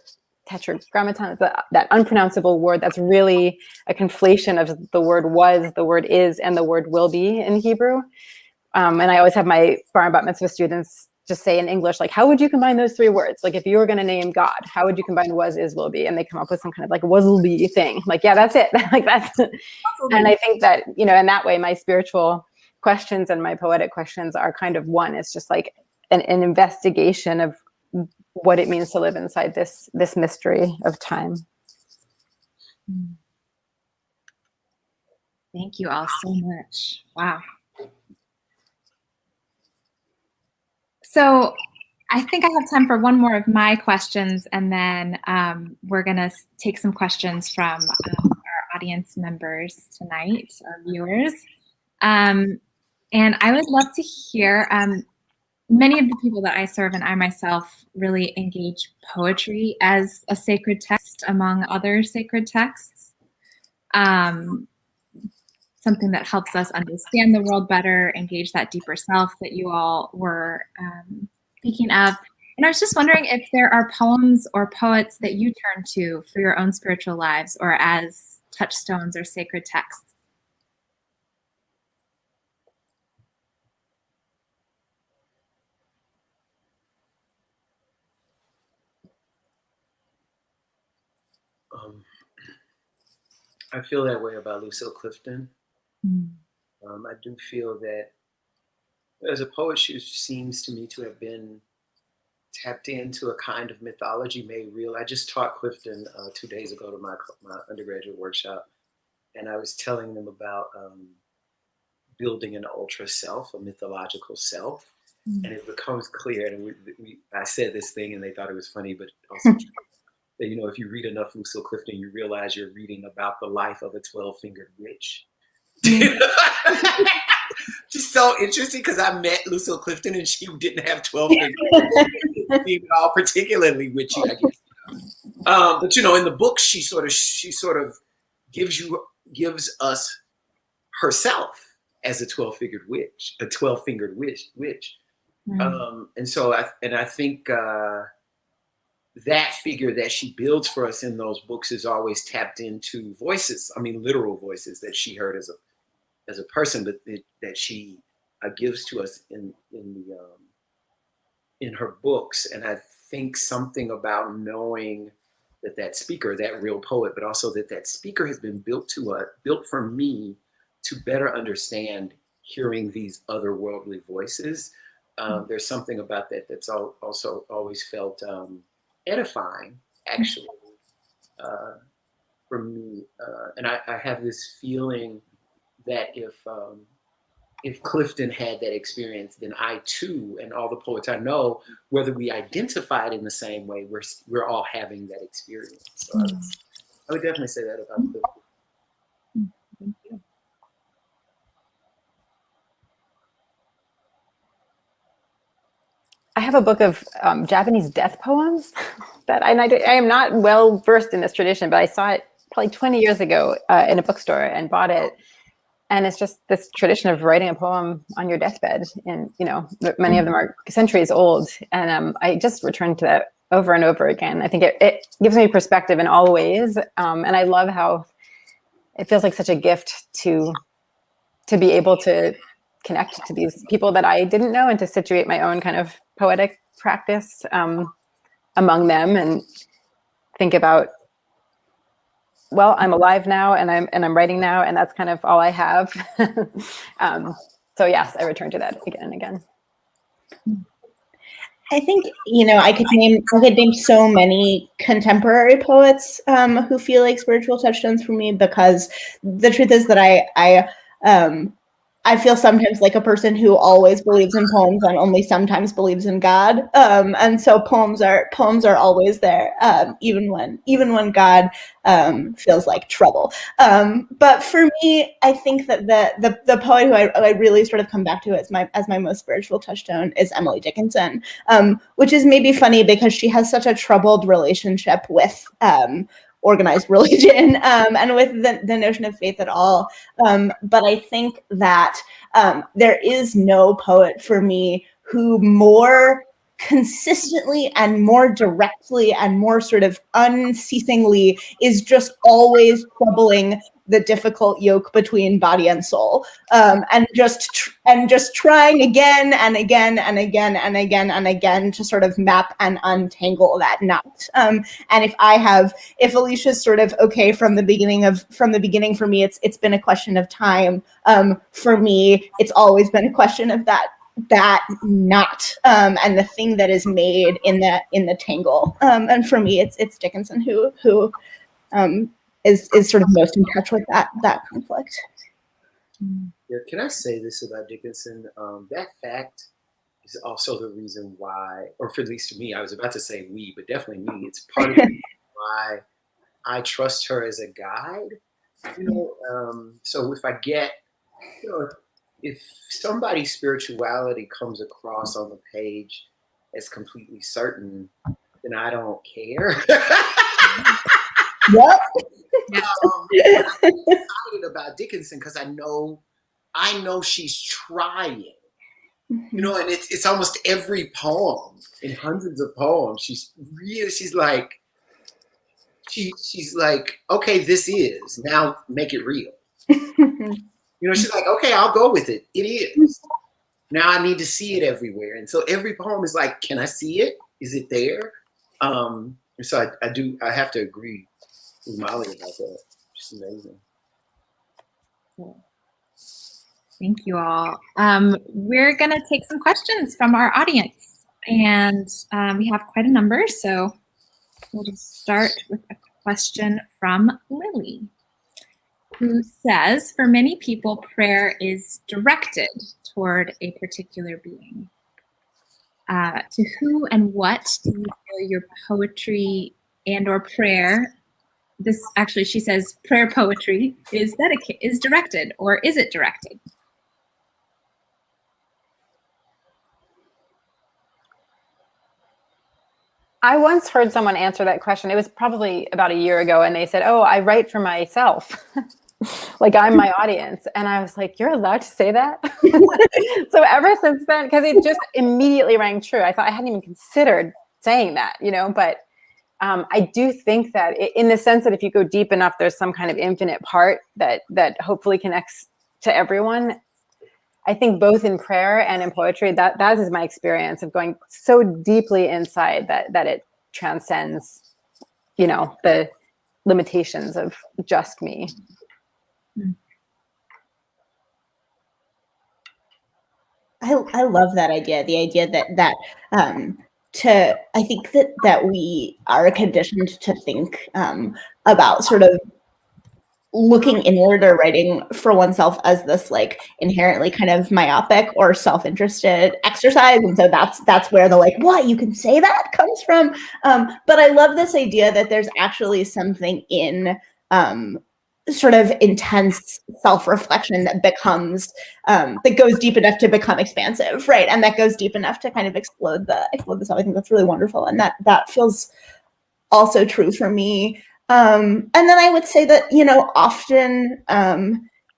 tetragrammaton, that unpronounceable word that's really a conflation of the word was, the word is, and the word will be in Hebrew. And I always have my bar and bat mitzvah students just say in English, like, how would you combine those 3 words? Like, if you were going to name God, how would you combine was, is, will be? And they come up with some kind of like will be thing. Like, yeah, that's it. Like that's, and I think that, in that way, my spiritual questions and my poetic questions are kind of one. It's just like, an investigation of what it means to live inside this mystery of time. Thank you all so much. Wow. So I think I have time for one more of my questions, and then we're going to take some questions from our audience members tonight, our viewers. And I would love to hear, many of the people that I serve and I myself really engage poetry as a sacred text among other sacred texts. Something that helps us understand the world better, engage that deeper self that you all were speaking of. And I was just wondering if there are poems or poets that you turn to for your own spiritual lives or as touchstones or sacred texts. I feel that way about Lucille Clifton. I do feel that as a poet, she seems to me to have been tapped into a kind of mythology made real. I just taught Clifton 2 days ago to my undergraduate workshop, and I was telling them about building an ultra self, a mythological self, and it becomes clear. And I said this thing, and they thought it was funny, but also true, that, you know, if you read enough Lucille Clifton, you realize you're reading about the life of a 12-fingered witch. Just so interesting, because I met Lucille Clifton and she didn't have 12 fingers, even all particularly witchy, I guess. But you know, in the book, she sort of gives us herself as a 12-fingered witch, a 12-fingered witch. And so I think that figure that she builds for us in those books is always tapped into voices. I mean, literal voices that she heard as a person, but that she gives to us in her books. And I think something about knowing that speaker, that real poet, but also that speaker has been built for me to better understand hearing these otherworldly voices. There's something about that that's also always felt edifying, actually, for me. And I have this feeling that if Clifton had that experience, then I too, and all the poets I know, whether we identified in the same way, we're all having that experience. So I would definitely say that about Clifton. Thank you. I have a book of Japanese death poems that I am not well versed in this tradition, but I saw it probably 20 years ago in a bookstore and bought it. And it's just this tradition of writing a poem on your deathbed. And, you know, many of them are centuries old. And I just return to that over and over again. I think it gives me perspective in all ways. And I love how it feels like such a gift to be able to connect to these people that I didn't know and to situate my own kind of poetic practice among them and think about, well, I'm alive now and I'm writing now, and that's kind of all I have. So yes, I return to that again and again. I think, you know, I could name so many contemporary poets who feel like spiritual touchstones for me, because the truth is that I feel sometimes like a person who always believes in poems and only sometimes believes in God. And so poems are always there, even when God feels like trouble. But for me, I think that the poet who I really sort of come back to as my most spiritual touchstone is Emily Dickinson, which is maybe funny because she has such a troubled relationship with organized religion and with the notion of faith at all. But I think that there is no poet for me who more consistently and more directly and more sort of unceasingly is just always troubling the difficult yoke between body and soul, and just trying again and again and again and again and again to sort of map and untangle that knot. And if Alicia's sort of okay from the beginning for me, it's been a question of time. For me, it's always been a question of that that knot and the thing that is made in the tangle. And for me, it's Dickinson who is sort of most in touch with that conflict. Yeah, can I say this about Dickinson? That fact is also the reason why, or for at least to me, I was about to say we, but definitely me. It's part of the reason why I trust her as a guide. So if I get, if somebody's spirituality comes across on the page as completely certain, then I don't care. Yep. I'm excited about Dickinson because I know she's trying. And it's almost every poem in hundreds of poems. She's like, okay, this is now make it real. She's like, okay, I'll go with it. It is. Now I need to see it everywhere. And so every poem is like, can I see it? Is it there? So I have to agree with Molly about that. It's amazing. Thank you all. We're going to take some questions from our audience, and we have quite a number. So we'll just start with a question from Lily, who says, for many people, prayer is directed toward a particular being. To who and what do you feel your poetry and or prayer, this actually, she says, prayer poetry is directed, or is it directed? I once heard someone answer that question. It was probably about a year ago, and they said, oh, I write for myself. Like I'm my audience. And I was like, you're allowed to say that? So ever since then, because it just immediately rang true. I thought I hadn't even considered saying that, but I do think that in the sense that if you go deep enough, there's some kind of infinite part that hopefully connects to everyone. I think both in prayer and in poetry, that is my experience of going so deeply inside that it transcends, the limitations of just me. I love that idea. The idea that I think that we are conditioned to think about sort of looking inward or writing for oneself as this like inherently kind of myopic or self-interested exercise. And so that's where the like, what, you can say that comes from. But I love this idea that there's actually something in sort of intense self-reflection that becomes that goes deep enough to become expansive, right? And that goes deep enough to kind of explode the self. I think that's really wonderful. And that feels also true for me. And then I would say that, often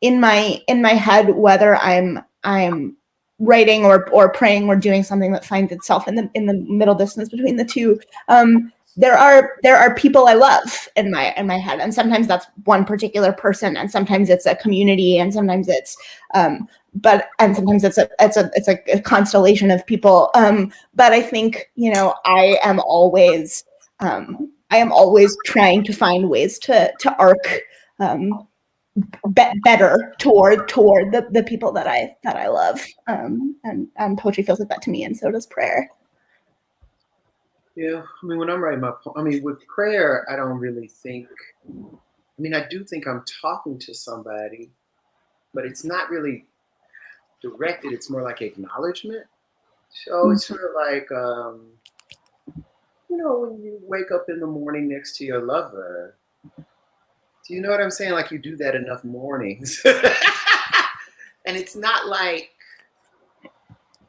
in my head, whether I'm writing or praying or doing something that finds itself in the middle distance between the two, there are people I love in my head, and sometimes that's one particular person, and sometimes it's a community, and sometimes it's sometimes it's a constellation of people. But I think I am always trying to find ways to arc better toward the people that I love, and poetry feels like that to me, and so does prayer. Yeah, when I'm writing with prayer, I don't really think. I do think I'm talking to somebody, but it's not really directed. It's more like acknowledgement. So it's sort of like. When you wake up in the morning next to your lover, do you know what I'm saying? Like you do that enough mornings. And it's not like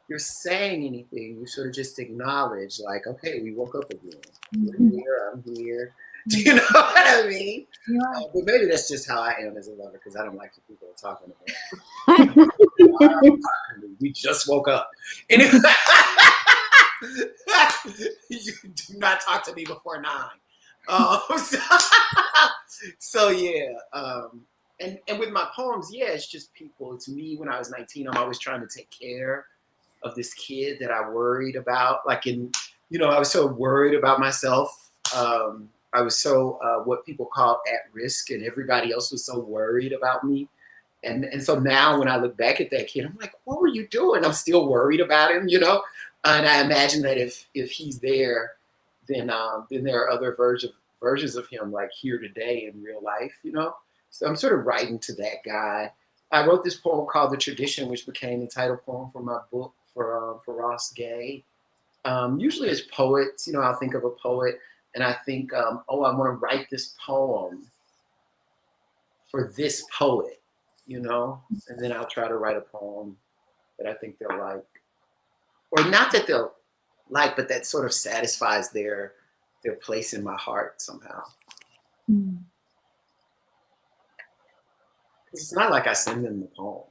you're saying anything. You sort of just acknowledge like, okay, we woke up again. You're here, I'm here. Do you know what I mean? Yeah. But maybe that's just how I am as a lover, because I don't like the people talking about me. We just woke up. Anyway. You do not talk to me before 9. So yeah. And with my poems, yeah, it's just people. It's me when I was 19. I'm always trying to take care of this kid that I worried about. Like I was so worried about myself. I was so what people call at risk, and everybody else was so worried about me. And so now when I look back at that kid, I'm like, what were you doing? I'm still worried about him, you know? And I imagine that if he's there, then there are other versions of him like here today in real life, you know? So I'm sort of writing to that guy. I wrote this poem called The Tradition, which became the title poem for my book for Ross Gay. Usually as poets, you know, I'll think of a poet and I think, oh, I want to write this poem for this poet, you know? And then I'll try to write a poem that I think they'll like. Or not that they'll like, but that sort of satisfies their place in my heart somehow. Mm. It's not like I send them the poem.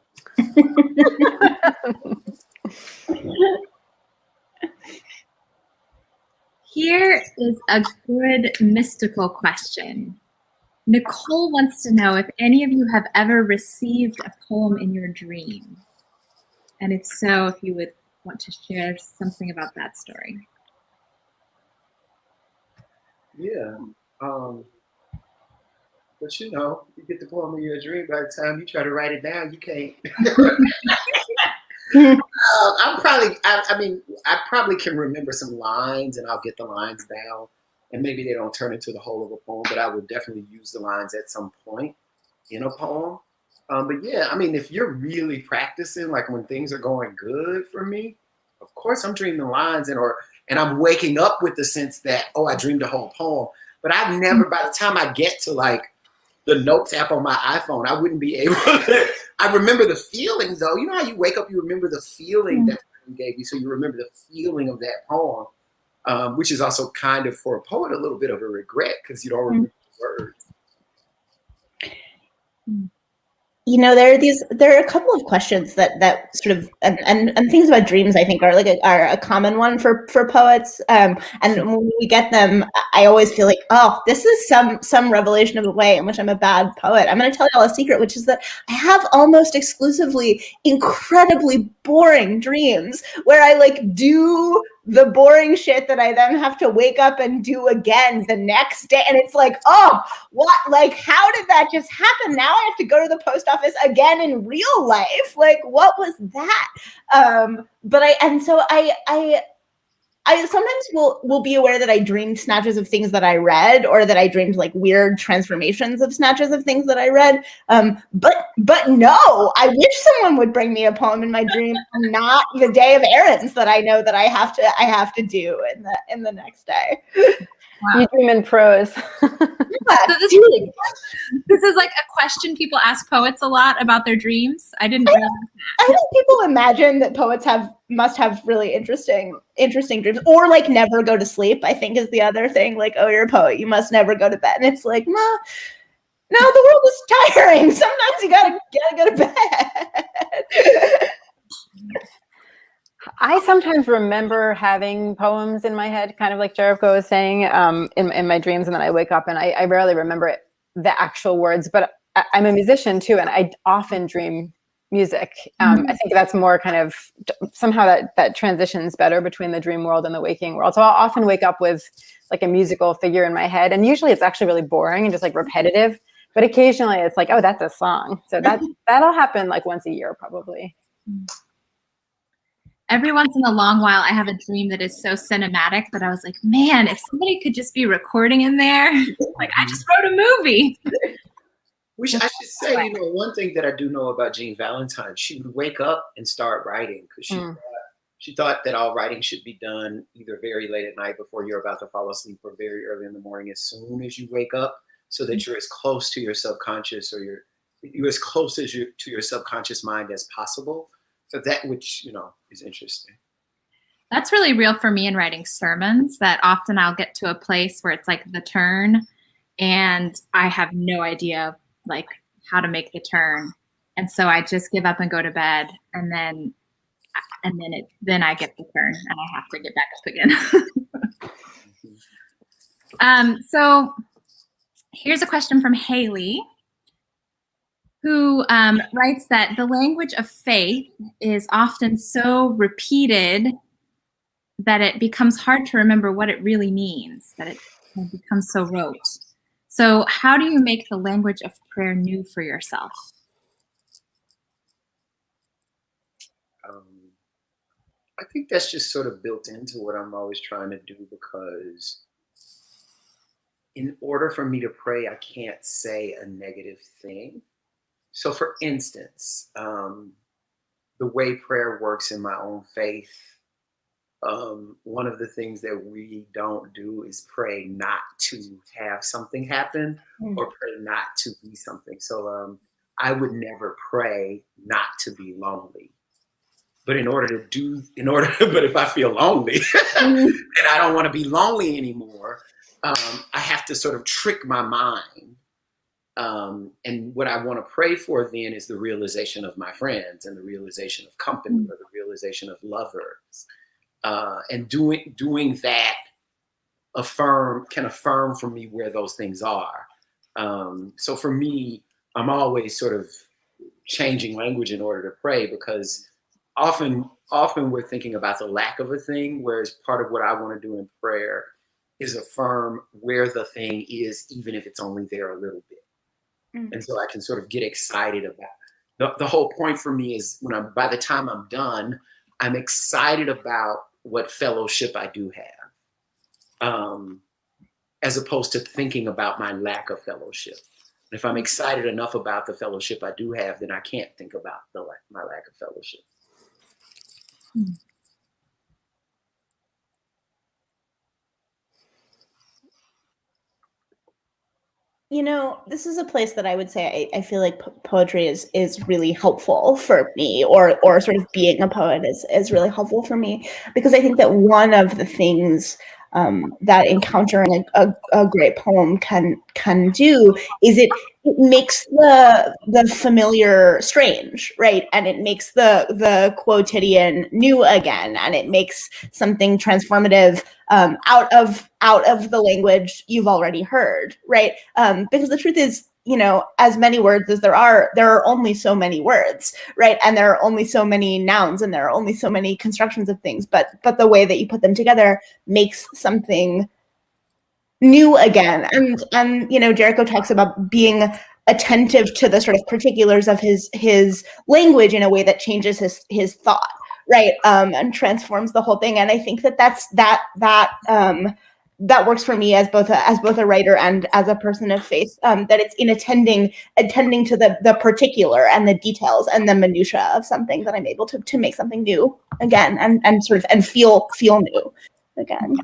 Here is a good mystical question. Nicole wants to know if any of you have ever received a poem in your dream. And if so, if you would want to share something about that story. Yeah. But you know, you get the poem in your dream, by the time you try to write it down, you can't. I probably can remember some lines and I'll get the lines down and maybe they don't turn into the whole of a poem, but I would definitely use the lines at some point in a poem. But yeah, I mean, if you're really practicing, like when things are going good for me, of course I'm dreaming lines and I'm waking up with the sense that, oh, I dreamed a whole poem. But I never, by the time I get to like the notes app on my iPhone, I wouldn't be able to. I remember the feeling though. You know how you wake up, you remember the feeling that the poem gave you. So you remember the feeling of that poem, which is also kind of for a poet a little bit of a regret because you don't remember the words. You know, there are a couple of questions that sort of and things about dreams I think are a common one for poets. And when we get them, I always feel like, oh, this is some revelation of the way in which I'm a bad poet. I'm going to tell you all a secret, which is that I have almost exclusively incredibly boring dreams where I like do the boring shit that I then have to wake up and do again the next day. And it's like, oh, what? Like, how did that just happen? Now I have to go to the post office again in real life. Like, what was that? I sometimes will be aware that I dreamed snatches of things that I read, or that I dreamed like weird transformations of snatches of things that I read. But no, I wish someone would bring me a poem in my dream, not the day of errands that I know that I have to do in the next day. Wow. You dream in prose. So this is like a question people ask poets a lot about their dreams. I didn't realize that. I think people imagine that poets must have really interesting dreams, or like never go to sleep, I think is the other thing. Like, oh, you're a poet, you must never go to bed. And it's like, no, the world is tiring. Sometimes you gotta go to bed. I sometimes remember having poems in my head, kind of like Jericho was saying, in my dreams, and then I wake up and I rarely remember the actual words, but I'm a musician too, and I often dream music. I think that's more kind of, somehow that transitions better between the dream world and the waking world. So I'll often wake up with like a musical figure in my head, and usually it's actually really boring and just like repetitive, but occasionally it's like, oh, that's a song. So that'll happen like once a year probably. Every once in a long while, I have a dream that is so cinematic that I was like, man, if somebody could just be recording in there, like I just wrote a movie. Which I should say, you know, one thing that I do know about Jean Valentine, she would wake up and start writing because she thought that all writing should be done either very late at night before you're about to fall asleep or very early in the morning as soon as you wake up, so that you're as close to your subconscious, or you're as close to your subconscious mind as possible. So that, which, you know, is interesting. That's really real for me in writing sermons, that often I'll get to a place where it's like the turn and I have no idea like how to make the turn. And so I just give up and go to bed, and then I get the turn and I have to get back up again. So here's a question from Haley, who writes that the language of faith is often so repeated that it becomes hard to remember what it really means, that it becomes so rote. So how do you make the language of prayer new for yourself? I think that's just sort of built into what I'm always trying to do, because in order for me to pray, I can't say a negative thing. So for instance, the way prayer works in my own faith, one of the things that we don't do is pray not to have something happen or pray not to be something. So I would never pray not to be lonely. But but if I feel lonely and I don't want to be lonely anymore, I have to sort of trick my mind. And what I want to pray for then is the realization of my friends and the realization of company or the realization of lovers. And doing that can affirm for me where those things are. So for me, I'm always sort of changing language in order to pray, because often we're thinking about the lack of a thing, whereas part of what I want to do in prayer is affirm where the thing is, even if it's only there a little bit. And so I can sort of get excited about the whole point for me is by the time I'm done, I'm excited about what fellowship I do have, as opposed to thinking about my lack of fellowship. And if I'm excited enough about the fellowship I do have, then I can't think about my lack of fellowship. You know, this is a place that I would say I feel like poetry is really helpful for me, or sort of being a poet is really helpful for me, because I think that one of the things that encountering a great poem can do is it makes the familiar strange, right? And it makes the quotidian new again, and it makes something transformative out of the language you've already heard, right? Because the truth is, you know, as many words as there are only so many words, right? And there are only so many nouns, and there are only so many constructions of things. But the way that you put them together makes something new again. And you know, Jericho talks about being attentive to the sort of particulars of his language in a way that changes his thought, right? And transforms the whole thing. And I think that works for me as both a writer and as a person of faith, that it's in attending to the particular and the details and the minutia of something that I'm able to make something new again, and sort of and feel new again.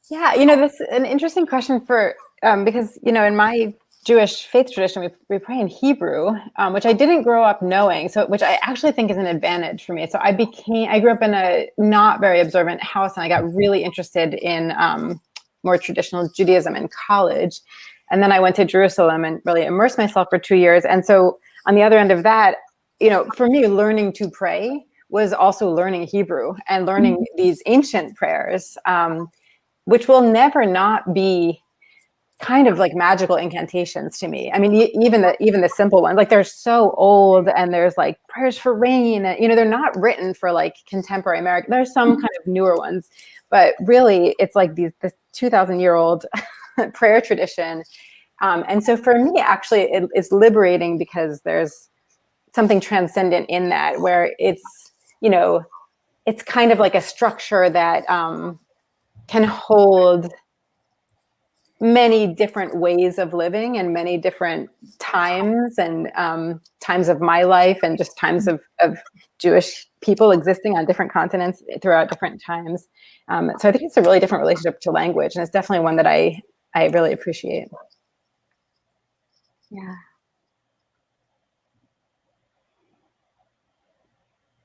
Yeah, you know, that's an interesting question because, you know, in my Jewish faith tradition, we pray in Hebrew, which I didn't grow up knowing, which I actually think is an advantage for me. So I grew up in a not very observant house, and I got really interested in more traditional Judaism in college. And then I went to Jerusalem and really immersed myself for 2 years. And so on the other end of that, you know, for me, learning to pray was also learning Hebrew and learning these ancient prayers, which will never not be kind of like magical incantations to me. I mean, even the simple ones, like they're so old, and there's like prayers for rain, you know, they're not written for like contemporary America. There's some kind of newer ones, but really it's like this 2,000-year-old prayer tradition. And so for me, actually, it is liberating, because there's something transcendent in that, where it's, you know, it's kind of like a structure that can hold many different ways of living, and many different times, and times of my life, and just times of Jewish people existing on different continents throughout different times. So I think it's a really different relationship to language, and it's definitely one that I really appreciate. Yeah.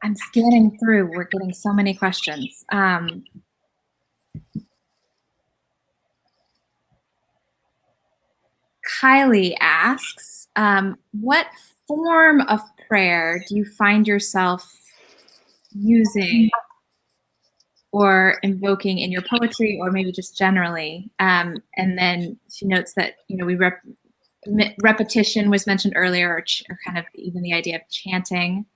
I'm scanning through. We're getting so many questions. Kylie asks, what form of prayer do you find yourself using or invoking in your poetry, or maybe just generally? And then she notes that, you know, repetition was mentioned earlier, or kind of even the idea of chanting.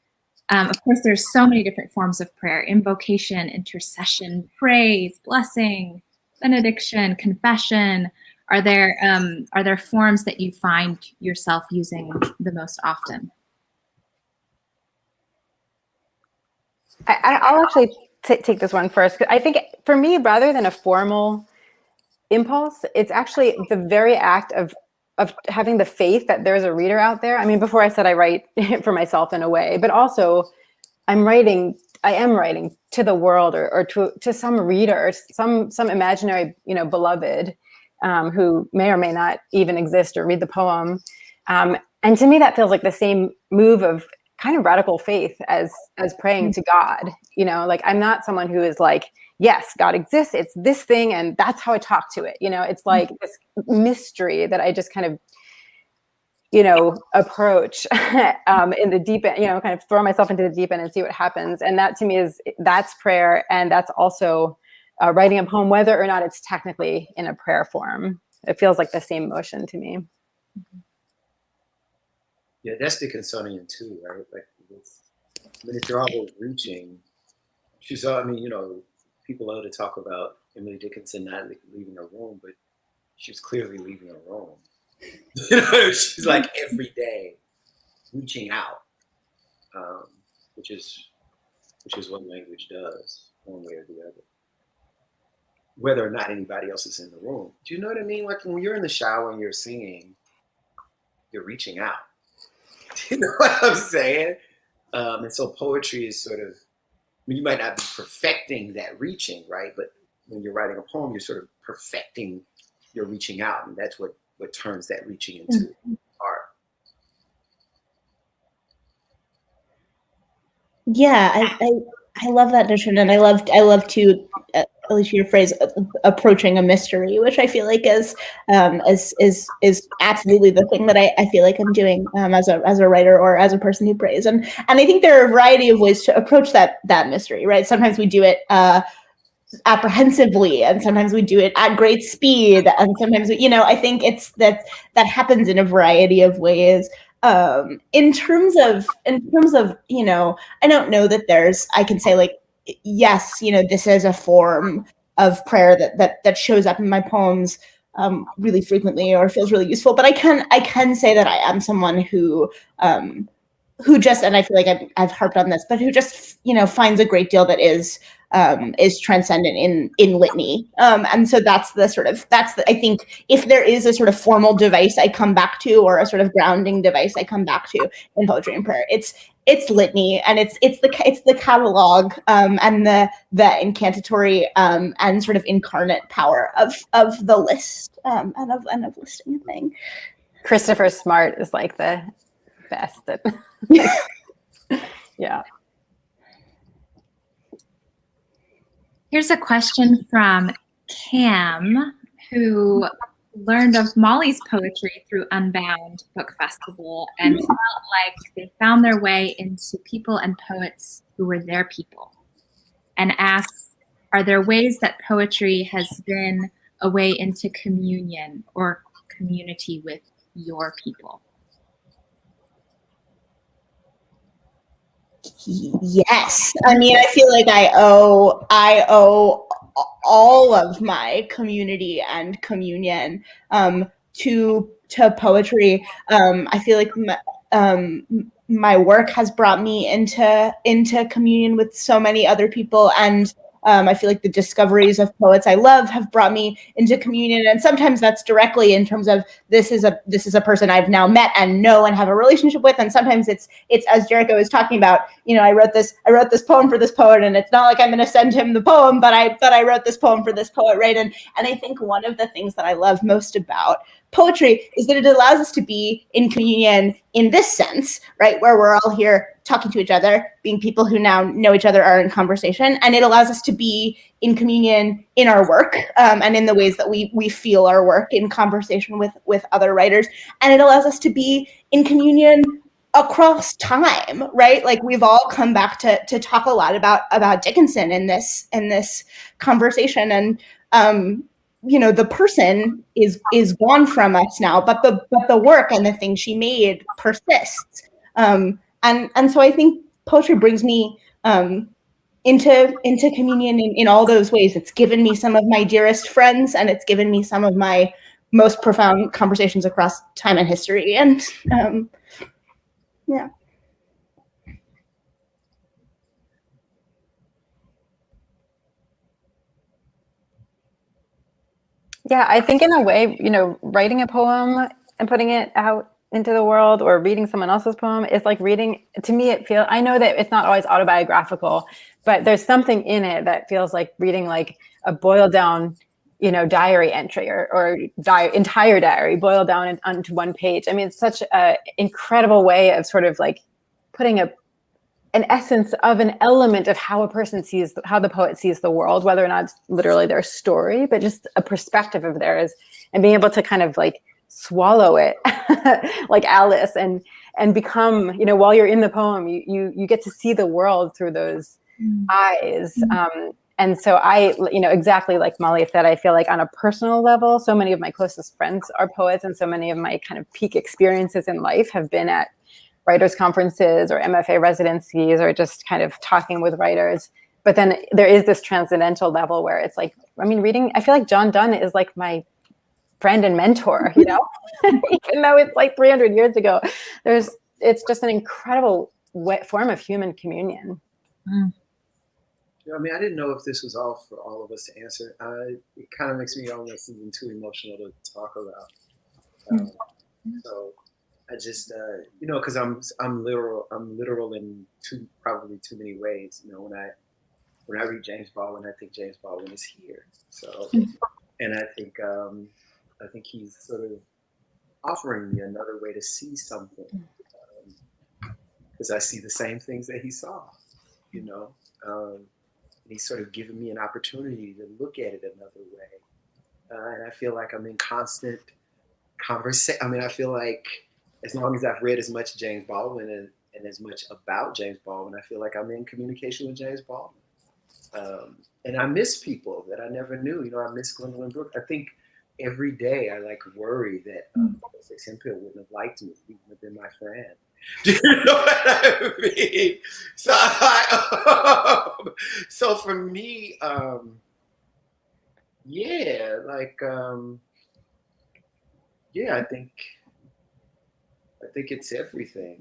Of course, there's so many different forms of prayer: invocation, intercession, praise, blessing, benediction, confession. Are there forms that you find yourself using the most often? I'll actually take this one first. I think for me, rather than a formal impulse, it's actually the very act of having the faith that there's a reader out there. I mean, before I said I write for myself in a way, but also I am writing to the world or to some reader, some imaginary, beloved, who may or may not even exist or read the poem. And to me, that feels like the same move of kind of radical faith as praying to God. Like I'm not someone who is like, yes, God exists. It's this thing, and that's how I talk to it. It's like this mystery that I just kind of, approach in the deep end. Kind of throw myself into the deep end and see what happens. And that to me that's prayer, and that's also writing a poem, whether or not it's technically in a prayer form. It feels like the same motion to me. Yeah, that's the Dickinsonian too, right? Like, if you're always reaching, people love to talk about Emily Dickinson not leaving her room, but she was clearly leaving her room. She's like every day reaching out, which is what language does, one way or the other. Whether or not anybody else is in the room. Do you know what I mean? Like when you're in the shower and you're singing, you're reaching out. Do you know what I'm saying? And so poetry is sort of, you might not be perfecting that reaching, right? But when you're writing a poem, you're sort of perfecting your reaching out. And that's what turns that reaching into art. Yeah, I love that notion, and I love to at least your phrase, approaching a mystery, which I feel like is absolutely the thing that I feel like I'm doing as a writer or as a person who prays, and I think there are a variety of ways to approach that mystery, right? Sometimes we do it apprehensively, and sometimes we do it at great speed, and sometimes I think it's that happens in a variety of ways. In terms of I don't know that I can say like, yes, this is a form of prayer that shows up in my poems really frequently or feels really useful, but I can say that I am someone who just, and I feel like I've harped on this, but who just finds a great deal that is transcendent in litany, and so that's I think if there is a sort of formal device I come back to, or a sort of grounding device I come back to in poetry and prayer, it's litany, and it's the catalog and the incantatory and sort of incarnate power of the list and of listing a thing. Christopher Smart is like the best at yeah. Here's a question from Cam, who learned of Molly's poetry through Unbound Book Festival and felt like they found their way into people and poets who were their people, and asks, are there ways that poetry has been a way into communion or community with your people? Yes, I mean, I feel like I owe all of my community and communion to poetry. I feel like my work has brought me into communion with so many other people, and I feel like the discoveries of poets I love have brought me into communion, and sometimes that's directly in terms of this is a person I've now met and know and have a relationship with, and sometimes it's as Jericho was talking about. I wrote this poem for this poet, and it's not like I'm going to send him the poem, but I wrote this poem for this poet, right? And I think one of the things that I love most about poetry is that it allows us to be in communion in this sense, right, where we're all here talking to each other, being people who now know each other, are in conversation, and it allows us to be in communion in our work and in the ways that we feel our work in conversation with other writers, and it allows us to be in communion across time, right? Like we've all come back to talk a lot about Dickinson in this conversation, and the person is gone from us now, but the work and the thing she made persists. And so I think poetry brings me into communion in all those ways. It's given me some of my dearest friends, and it's given me some of my most profound conversations across time and history. And yeah. Yeah, I think in a way, writing a poem and putting it out into the world or reading someone else's poem is like reading, to me, I know that it's not always autobiographical, but there's something in it that feels like reading like a boiled down, diary entry or entire diary boiled down onto one page. I mean, it's such an incredible way of sort of like putting an essence of an element of how how the poet sees the world, whether or not it's literally their story, but just a perspective of theirs, and being able to kind of like swallow it like Alice and become, while you're in the poem, you get to see the world through those eyes. And so I, exactly like Molly said, I feel like on a personal level, so many of my closest friends are poets, and so many of my kind of peak experiences in life have been at writers' conferences or MFA residencies or just kind of talking with writers. But then there is this transcendental level where it's like, I mean, reading, I feel like John Donne is like my friend and mentor, even though it's like 300 years ago. It's just an incredible form of human communion. I mean, I didn't know if this was all for all of us to answer. It kind of makes me almost even too emotional to talk about. So I just, because I'm literal in probably too many ways. When I read James Baldwin, I think James Baldwin is here. So, and I think he's sort of offering me another way to see something, because I see the same things that he saw, he's sort of given me an opportunity to look at it another way. And I feel like I'm in constant conversation. I mean, I feel like as long as I've read as much James Baldwin and as much about James Baldwin, I feel like I'm in communication with James Baldwin. And I miss people that I never knew. I miss Gwendolyn Brooks. I think every day I like worry that Sex Hemphill wouldn't have liked me, he wouldn't have been my friend. Do you know what I mean? So for me, I think it's everything.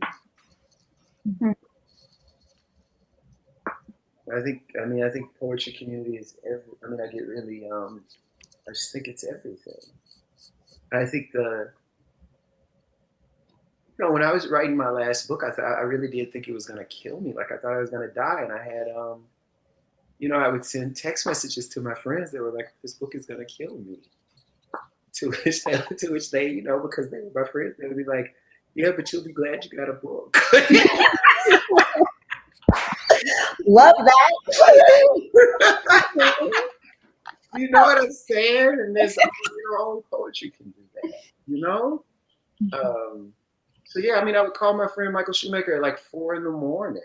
I think poetry community is I get really, I just think it's everything. I think when I was writing my last book, I really did think it was going to kill me. Like I thought I was going to die. And I had, I would send text messages to my friends that were like, this book is going to kill me. To which they, because they were my friends, they would be like, yeah, but you'll be glad you got a book. Love that. You know what I'm saying? And there's only poetry can do that, So yeah, I would call my friend Michael Shoemaker at like 4 a.m.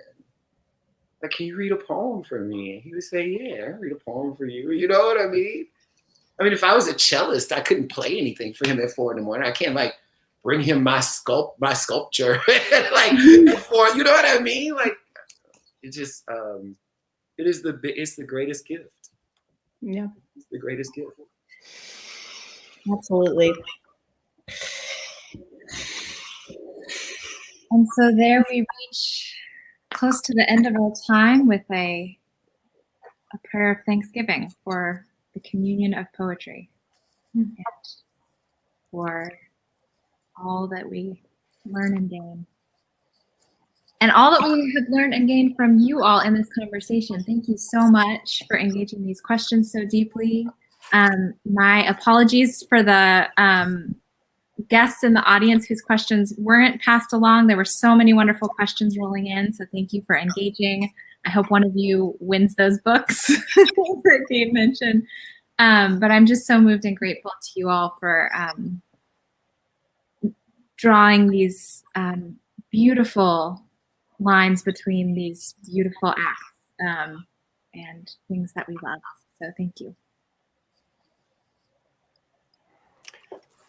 Like, can you read a poem for me? And he would say, yeah, I read a poem for you. You know what I mean? If I was a cellist, I couldn't play anything for him at 4 a.m. I can't like bring him my sculpture like before. You know what I mean? Like, it just it's the greatest gift. Yeah, it's the greatest gift. Absolutely. And so there we reach close to the end of our time with a prayer of thanksgiving for the communion of poetry and for all that we learn and gain. And all that we have learned and gained from you all in this conversation. Thank you so much for engaging these questions so deeply. My apologies for the guests in the audience whose questions weren't passed along. There were so many wonderful questions rolling in, so thank you for engaging. I hope one of you wins those books that Kate mentioned. But I'm just so moved and grateful to you all for drawing these beautiful lines between these beautiful acts and things that we love. So thank you.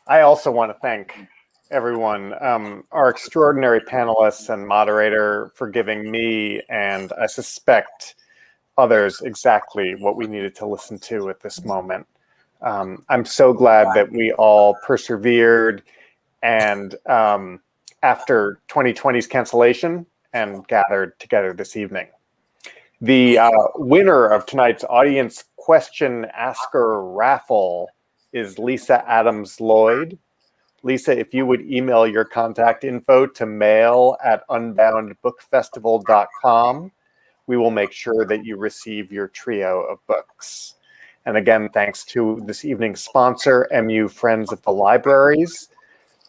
I also want to thank everyone, our extraordinary panelists and moderator for giving me, and I suspect others, exactly what we needed to listen to at this moment. I'm so glad that we all persevered and after 2020's cancellation and gathered together this evening. The winner of tonight's audience question asker raffle is Lisa Adams Lloyd. Lisa, if you would email your contact info to mail@unboundbookfestival.com, we will make sure that you receive your trio of books. And again, thanks to this evening's sponsor, MU Friends of the Libraries.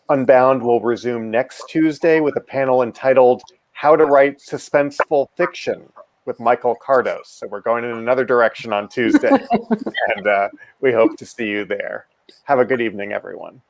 Unbound will resume next Tuesday with a panel entitled How to Write Suspenseful Fiction with Michael Cardos. So we're going in another direction on Tuesday. And we hope to see you there. Have a good evening, everyone.